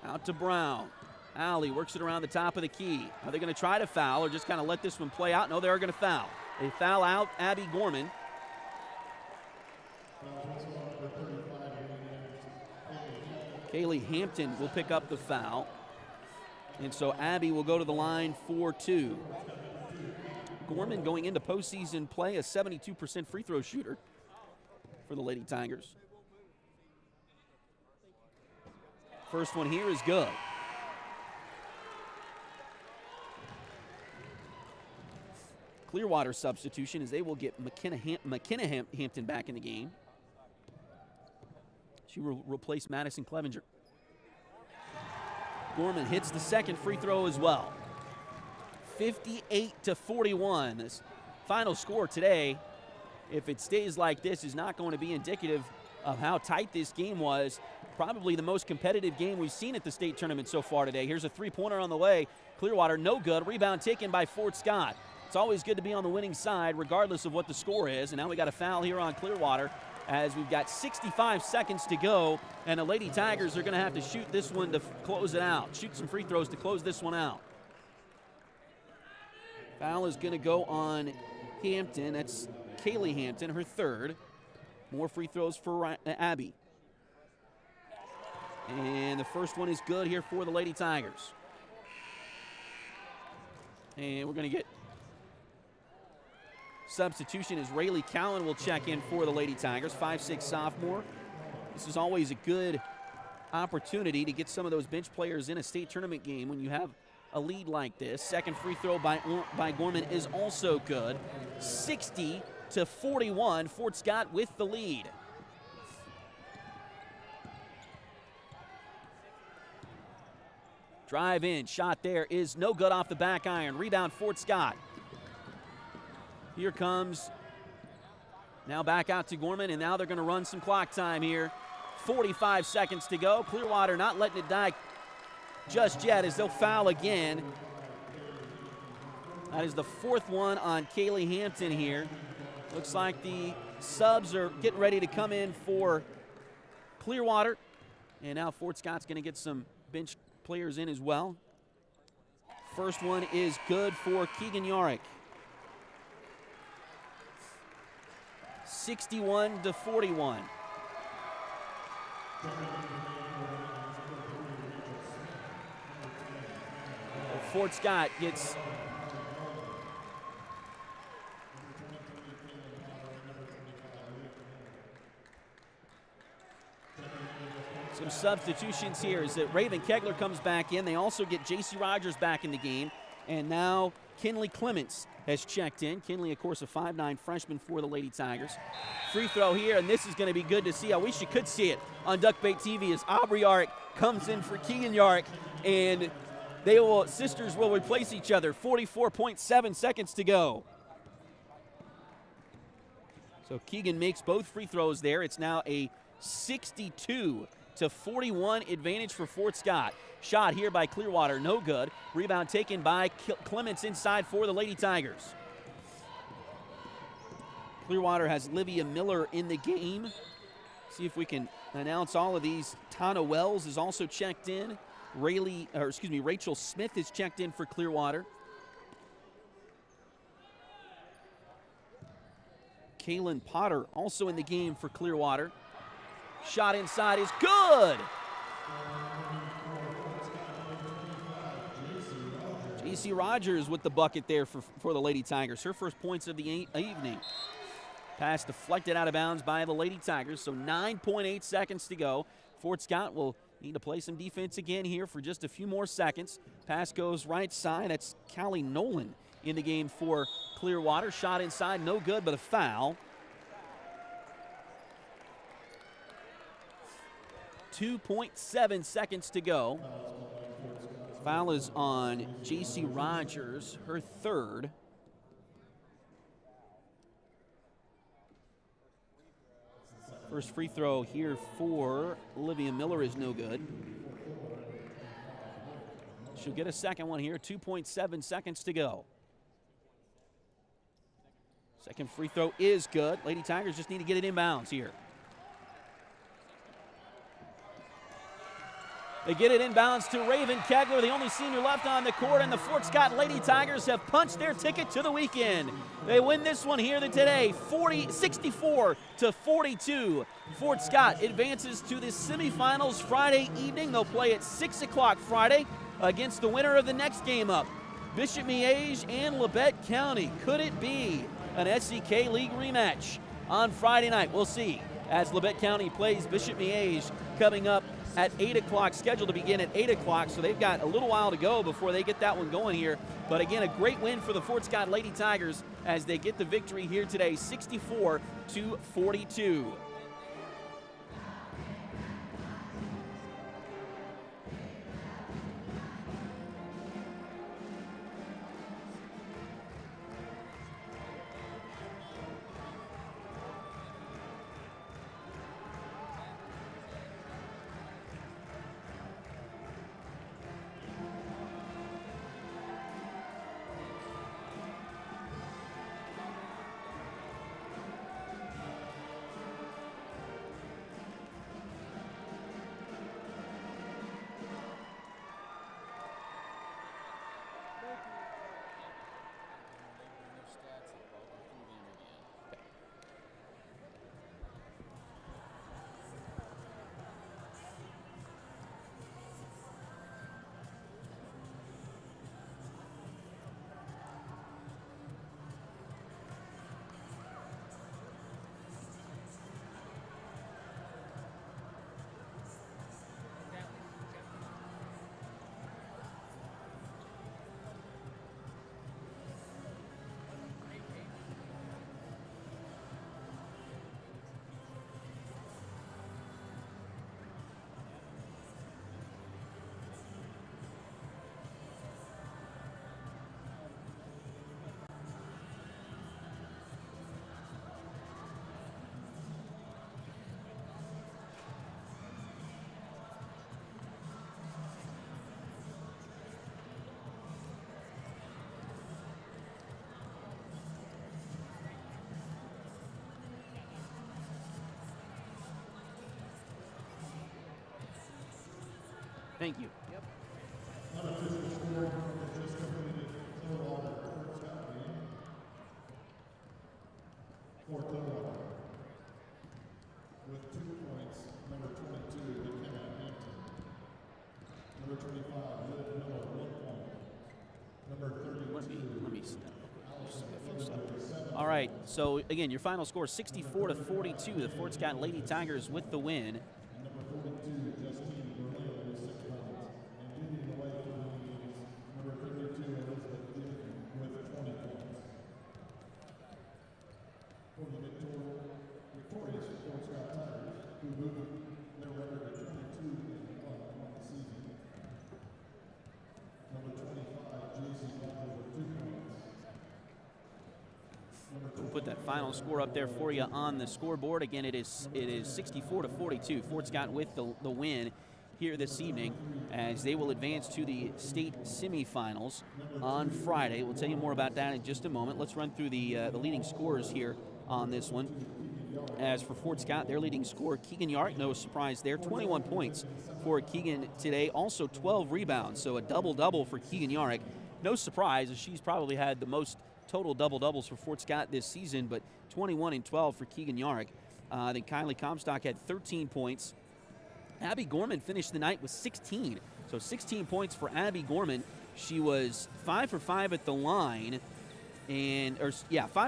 Speaker 1: Out to Brown. Alley works it around the top of the key. Are they going to try to foul or just kind of let this one play out? No, they are going to foul. They foul out Abby Gorman. Kaylee Hampton will pick up the foul. And so Abby will go to the line for two. Gorman going into postseason play, a 72% free throw shooter for the Lady Tigers. First one here is good. Clearwater substitution as they will get McKenna Hampton back in the game. She will replace Madison Clevenger. Gorman hits the second free throw as well. 58-41. This final score today, if it stays like this, is not going to be indicative of how tight this game was. Probably the most competitive game we've seen at the state tournament so far today. Here's a three-pointer on the way. Clearwater, no good. Rebound taken by Fort Scott. It's always good to be on the winning side, regardless of what the score is. And now we got a foul here on Clearwater as we've got 65 seconds to go, and the Lady Tigers are going to have to shoot this one to close it out. Shoot some free throws to close this one out. Foul is going to go on Hampton. That's Kaylee Hampton, her third. More free throws for Abby. And the first one is good here for the Lady Tigers. And we're going to get substitution as Rayleigh Cowan will check in for the Lady Tigers, 5'6" sophomore. This is always a good opportunity to get some of those bench players in a state tournament game when you have a lead like this. Second free throw by Gorman is also good. 60-41, Fort Scott with the lead. Drive in, shot there is no good off the back iron. Rebound Fort Scott. Here comes, now back out to Gorman, and now they're going to run some clock time here. 45 seconds to go. Clearwater not letting it die just yet as they'll foul again. That is the fourth one on Kaylee Hampton here. Looks like the subs are getting ready to come in for Clearwater. And now Fort Scott's going to get some bench players in as well. First one is good for Keegan Yarick. 61-41. Fort Scott gets some substitutions here as that Raven Kegler comes back in. They also get J.C. Rogers back in the game. And now Kinley Clements has checked in. Kinley, of course, a 5'9" freshman for the Lady Tigers. Free throw here, and this is going to be good to see. I wish you could see it on Duckbait TV as Aubrey Yarick comes in for Keegan Yarick, and sisters will replace each other. 44.7 seconds to go. So Keegan makes both free throws there. It's now a 62-41 advantage for Fort Scott. Shot here by Clearwater, no good. Rebound taken by Clements inside for the Lady Tigers. Clearwater has Livia Miller in the game. See if we can announce all of these. Tana Wells is also checked in. Rachel Smith is checked in for Clearwater. Kaylin Potter also in the game for Clearwater. Shot inside is good. J.C. Rogers with the bucket there for the Lady Tigers. Her first points of the evening. Pass deflected out of bounds by the Lady Tigers, so 9.8 seconds to go. Fort Scott will need to play some defense again here for just a few more seconds. Pass goes right side. That's Callie Nolan in the game for Clearwater. Shot inside, no good, but a foul. 2.7 seconds to go. Foul is on J.C. Rogers, her third. First free throw here for Olivia Miller is no good. She'll get a second one here, 2.7 seconds to go. Second free throw is good. Lady Tigers just need to get it inbounds here. They get it inbounds to Raven Kegler, the only senior left on the court, and the Fort Scott Lady Tigers have punched their ticket to the weekend. They win this one here today, 64-42. Fort Scott advances to the semifinals Friday evening. They'll play at 6 o'clock Friday against the winner of the next game up, Bishop Miege and Labette County. Could it be an SEK League rematch on Friday night? We'll see as Labette County plays Bishop Miege coming up at 8 o'clock, scheduled to begin at 8 o'clock, so they've got a little while to go before they get that one going here. But again, a great win for the Fort Scott Lady Tigers as they get the victory here today, 64-42. Thank you.
Speaker 3: Yep.
Speaker 2: Unofficial score has just completed Clearwater Fort Scott game for Clearwater. With 2 points, number 22, McKenna Hampton. Number 25, Liv Miller, 1 point. Number 32,
Speaker 1: Let me step. All right, so again, your final score 64-42. The Fort Scott Lady Tigers with the win.
Speaker 2: and number 42, Justine Berlin, with 6 points. And leading the way for the Indians, number 32, Elizabeth Jacob, with 20 points. For the victorious Fort Scott Tigers, who moved their record to 22-1 on the season. Number 25, J.C. Butler, with 2 points.
Speaker 1: We'll put that final score up there for you on the scoreboard. Again, it is 64-42. Fort Scott with the win here this evening as they will advance to the state semifinals on Friday. We'll tell you more about that in just a moment. Let's run through the leading scorers here on this one. As for Fort Scott, their leading scorer, Keegan Yark, no surprise there, 21 points for Keegan today, also 12 rebounds, so a double-double for Keegan Yark. No surprise, as she's probably had the most total double-doubles for Fort Scott this season, but 21 and 12 for Keegan Yark. Then Kylie Comstock had 13 points. Abby Gorman finished the night with 16, so 16 points for Abby Gorman. She was 5 for 5 at the line, 5 for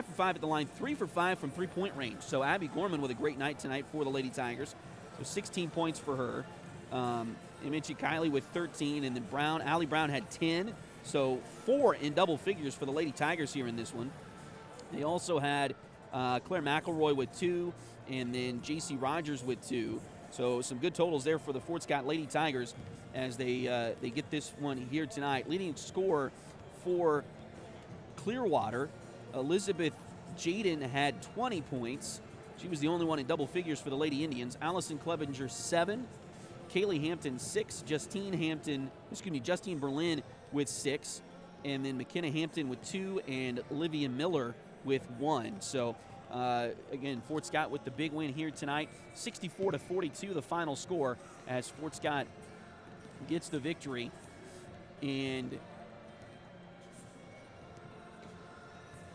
Speaker 1: 5 at the line, 3 for 5 from three-point range. So Abby Gorman with a great night tonight for the Lady Tigers. So 16 points for her. I mentioned Kylie with 13, and then Allie Brown had 10. So 4 in double figures for the Lady Tigers here in this one. They also had Claire McElroy with 2, and then J.C. Rogers with 2. So some good totals there for the Fort Scott Lady Tigers as they get this one here tonight. Leading scorer for Clearwater, Elizabeth Jaden had 20 points. She was the only one in double figures for the Lady Indians. Allison Clevenger, 7. Kaylee Hampton, 6. Justine Berlin with 6. And then McKenna Hampton with 2. And Olivia Miller with 1. So, again, Fort Scott with the big win here tonight. 64-42, the final score as Fort Scott gets the victory. And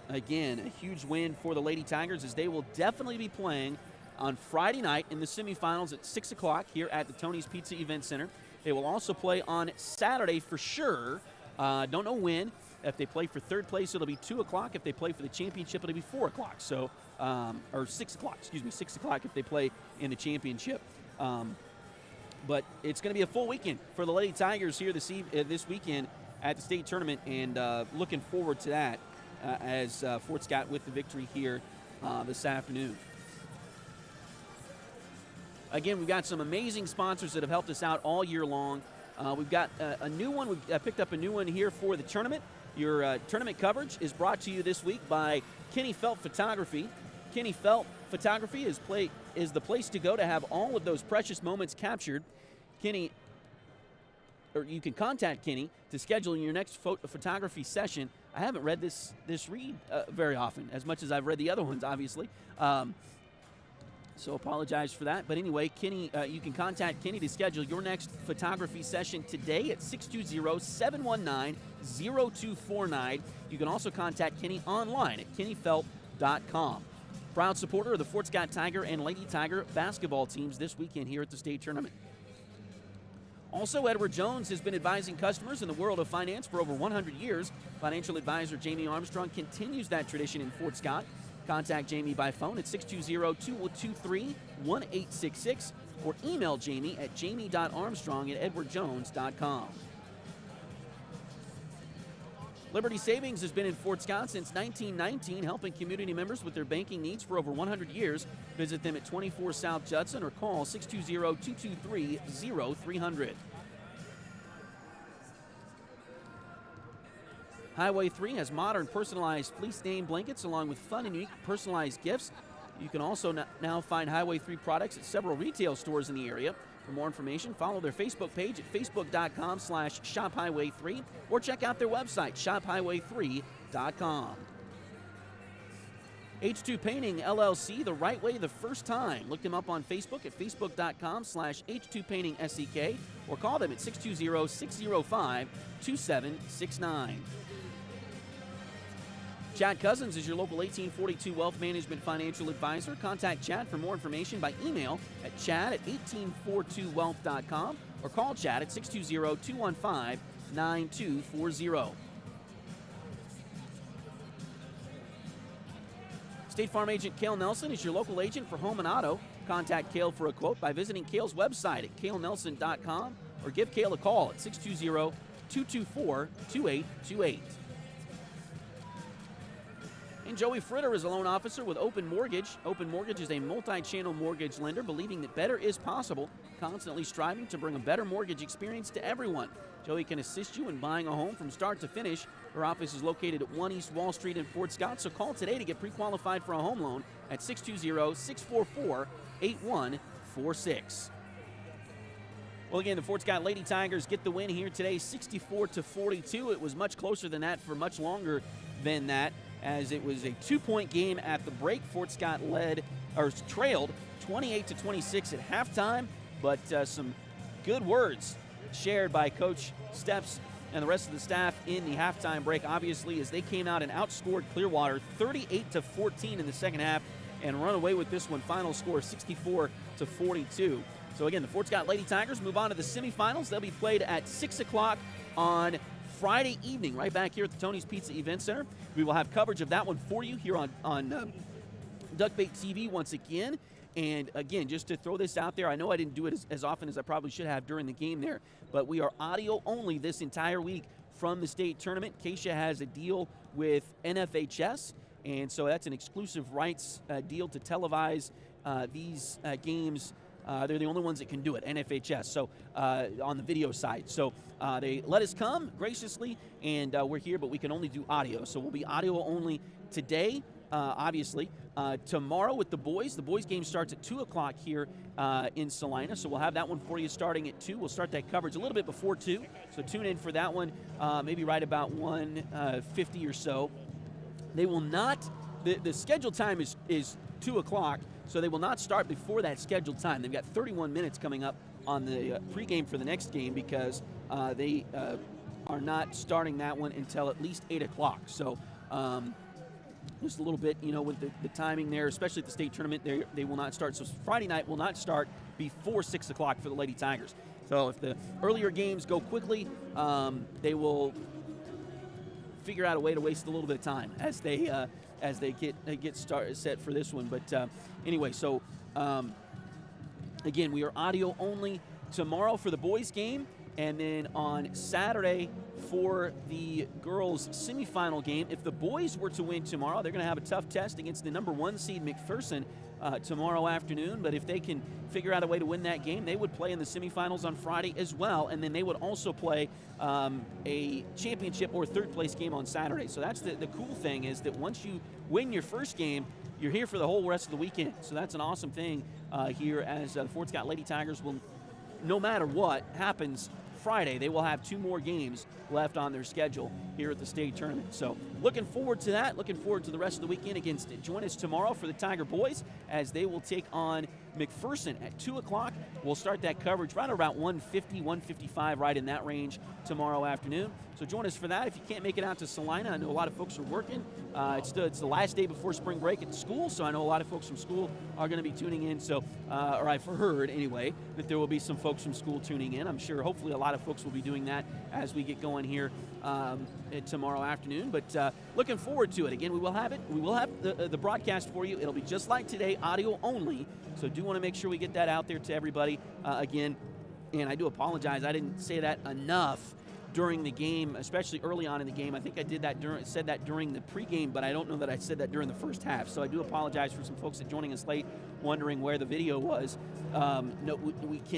Speaker 1: again, a huge win for the Lady Tigers as they will definitely be playing on Friday night in the semifinals at 6 o'clock here at the Tony's Pizza Event Center. They will also play on Saturday for sure. Don't know when. If they play for third place, it'll be 2 o'clock. If they play for the championship, it'll be 4 o'clock. So, or 6 o'clock, 6 o'clock if they play in the championship. But it's going to be a full weekend for the Lady Tigers here this weekend at the state tournament, and looking forward to that as Fort Scott with the victory here this afternoon. Again, we've got some amazing sponsors that have helped us out all year long. We've got a new one. We've picked up a new one here for the tournament. Your tournament coverage is brought to you this week by Kenny Felt Photography. Kenny Felt Photography is the place to go to have all of those precious moments captured. You can contact Kenny to schedule your next photography session. I haven't read this read very often, as much as I've read the other ones, obviously. So apologize for that. But anyway, Kenny, you can contact Kenny to schedule your next photography session today at 620-719-0249. You can also contact Kenny online at kennyfelt.com. Proud supporter of the Fort Scott Tiger and Lady Tiger basketball teams this weekend here at the state tournament. Also, Edward Jones has been advising customers in the world of finance for over 100 years. Financial advisor Jamie Armstrong continues that tradition in Fort Scott. Contact Jamie by phone at 620-223-1866 or email Jamie at jamie.armstrong@edwardjones.com. Liberty Savings has been in Fort Scott since 1919, helping community members with their banking needs for over 100 years. Visit them at 24 South Judson or call 620-223-0300. Highway 3 has modern personalized fleece name blankets along with fun and unique personalized gifts. You can also now find Highway 3 products at several retail stores in the area. For more information, follow their Facebook page at facebook.com/shophighway3 or check out their website, shophighway3.com. H2 Painting LLC, the right way the first time. Look them up on Facebook at facebook.com/H2PaintingSEK or call them at 620-605-2769. Chad Cousins is your local 1842 Wealth Management Financial Advisor. Contact Chad for more information by email at chad@1842wealth.com or call Chad at 620-215-9240. State Farm agent Cale Nelson is your local agent for home and auto. Contact Cale for a quote by visiting Cale's website at calenelson.com or give Cale a call at 620-224-2828. And Joey Fritter is a loan officer with Open Mortgage. Open Mortgage is a multi-channel mortgage lender believing that better is possible, constantly striving to bring a better mortgage experience to everyone. Joey can assist you in buying a home from start to finish. Her office is located at 1 East Wall Street in Fort Scott, so call today to get pre-qualified for a home loan at 620-644-8146. Well, again, the Fort Scott Lady Tigers get the win here today, 64-42. It was much closer than that for much longer than that, as it was a 2-point game at the break. Fort Scott trailed 28-26 at halftime, but some good words shared by Coach Steps and the rest of the staff in the halftime break, obviously, as they came out and outscored Clearwater 38-14 in the second half and run away with this one. Final score 64-42. So again, the Fort Scott Lady Tigers move on to the semifinals. They'll be played at 6 o'clock on Friday evening, right back here at the Tony's Pizza Event Center. We will have coverage of that one for you here on Duckbait TV once again. And again, just to throw this out there, I know I didn't do it as often as I probably should have during the game there, but we are audio only this entire week from the state tournament. Keisha has a deal with NFHS, and so that's an exclusive rights deal to televise these games. They're the only ones that can do it, NFHS, so on the video side. So they let us come graciously, and we're here, but we can only do audio. So we'll be audio only today, obviously. Tomorrow with the boys game starts at 2 o'clock here in Salina, so we'll have that one for you starting at 2. We'll start that coverage a little bit before 2, so tune in for that one, maybe right about 1:50 or so. They will not, the scheduled time is 2 o'clock, so they will not start before that scheduled time. They've got 31 minutes coming up on the pregame for the next game because they are not starting that one until at least 8 o'clock. So just a little bit, with the timing there, especially at the state tournament, they will not start. So Friday night will not start before 6 o'clock for the Lady Tigers. So if the earlier games go quickly, they will figure out a way to waste a little bit of time as they get set for this one. But anyway, so again, we are audio only tomorrow for the boys game, and then on Saturday for the girls semifinal game. If the boys were to win tomorrow, they're going to have a tough test against the number 1 seed McPherson tomorrow afternoon. But if they can figure out a way to win that game, they would play in the semifinals on Friday as well, and then they would also play a championship or third place game on Saturday. So that's the cool thing, is that once you win your first game, you're here for the whole rest of the weekend. So that's an awesome thing here, as the Fort Scott Lady Tigers will, no matter what happens Friday, they will have 2 more games left on their schedule here at the state tournament. So looking forward to that. Looking forward to the rest of the weekend. Join us tomorrow for the Tiger boys as they will take on McPherson at 2 o'clock. We'll start that coverage right around 1:50, 1:55, right in that range tomorrow afternoon. So join us for that. If you can't make it out to Salina, I know a lot of folks are working. It's the last day before spring break at school, so I know a lot of folks from school are going to be tuning in. So, or I've heard anyway, that there will be some folks from school tuning in. I'm sure hopefully a lot of folks will be doing that as we get going here tomorrow afternoon. But looking forward to it. Again, we will have it. We will have the broadcast for you. It'll be just like today, audio only. So do want to make sure we get that out there to everybody again. And I do apologize, I didn't say that enough during the game, especially early on in the game. I think I said that during the pregame, but I don't know that I said that during the first half. So I do apologize for some folks that joining us late, wondering where the video was. No,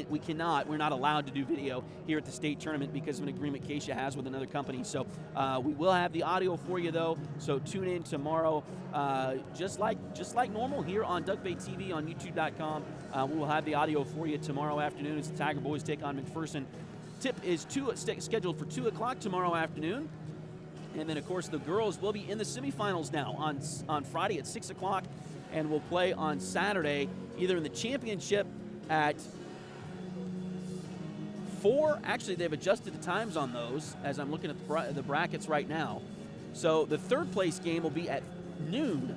Speaker 1: we cannot. We're not allowed to do video here at the state tournament because of an agreement Keisha has with another company. So we will have the audio for you though. So tune in tomorrow, just like normal here on Duckbait TV on YouTube.com. We will have the audio for you tomorrow afternoon as the Tiger boys take on McPherson. Tip is scheduled for 2 o'clock tomorrow afternoon. And then, of course, the girls will be in the semifinals now on Friday at 6 o'clock, and will play on Saturday either in the championship at 4. Actually, they've adjusted the times on those as I'm looking at the brackets right now. So the third place game will be at noon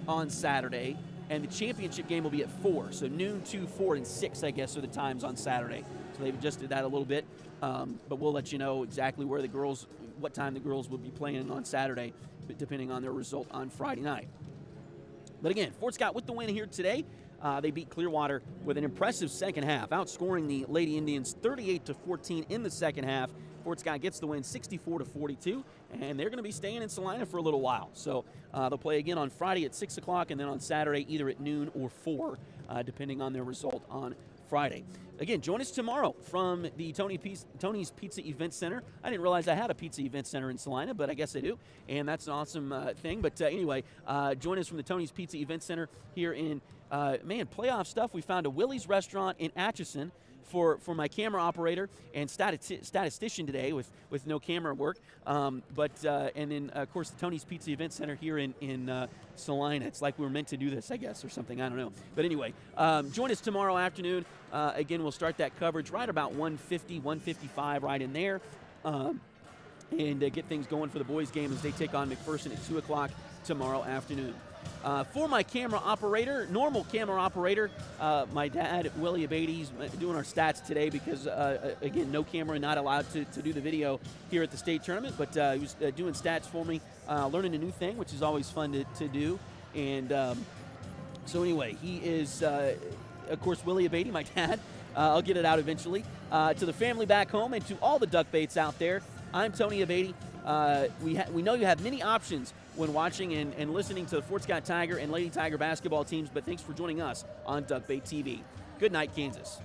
Speaker 1: on Saturday, and the championship game will be at 4. So noon, 2, 4, and 6, I guess, are the times on Saturday. So they've adjusted that a little bit, but we'll let you know exactly what time the girls will be playing on Saturday, depending on their result on Friday night. But again, Fort Scott with the win here today. They beat Clearwater with an impressive second half, outscoring the Lady Indians 38-14 in the second half. Fort Scott gets the win 64-42, and they're going to be staying in Salina for a little while. So they'll play again on Friday at 6 o'clock, and then on Saturday either at noon or 4, depending on their result on Friday. Again, join us tomorrow from the Tony's Pizza Event Center. I didn't realize I had a pizza event center in Salina, but I guess I do, and that's an awesome thing. But anyway, join us from the Tony's Pizza Event Center here in, playoff stuff. We found a Willie's restaurant in Atchison for my camera operator and statistician today with no camera work. And then, of course, the Tony's Pizza Event Center here in Salina. It's like we were meant to do this, I guess, or something. I don't know. But anyway, join us tomorrow afternoon. Again, we'll start that coverage right about 1:50, 1:55, right in there. And get things going for the boys' game as they take on McPherson at 2 o'clock tomorrow afternoon. For my normal camera operator, my dad, Willie Abate, he's doing our stats today because, again, no camera, not allowed to do the video here at the state tournament, but he was doing stats for me, learning a new thing, which is always fun to do. And so anyway, he is, of course, Willie Abate, my dad. I'll get it out eventually. To the family back home and to all the duck baits out there, I'm Tony Abate. We know you have many options when watching and listening to the Fort Scott Tiger and Lady Tiger basketball teams, but thanks for joining us on Duck Bait TV. Good night, Kansas.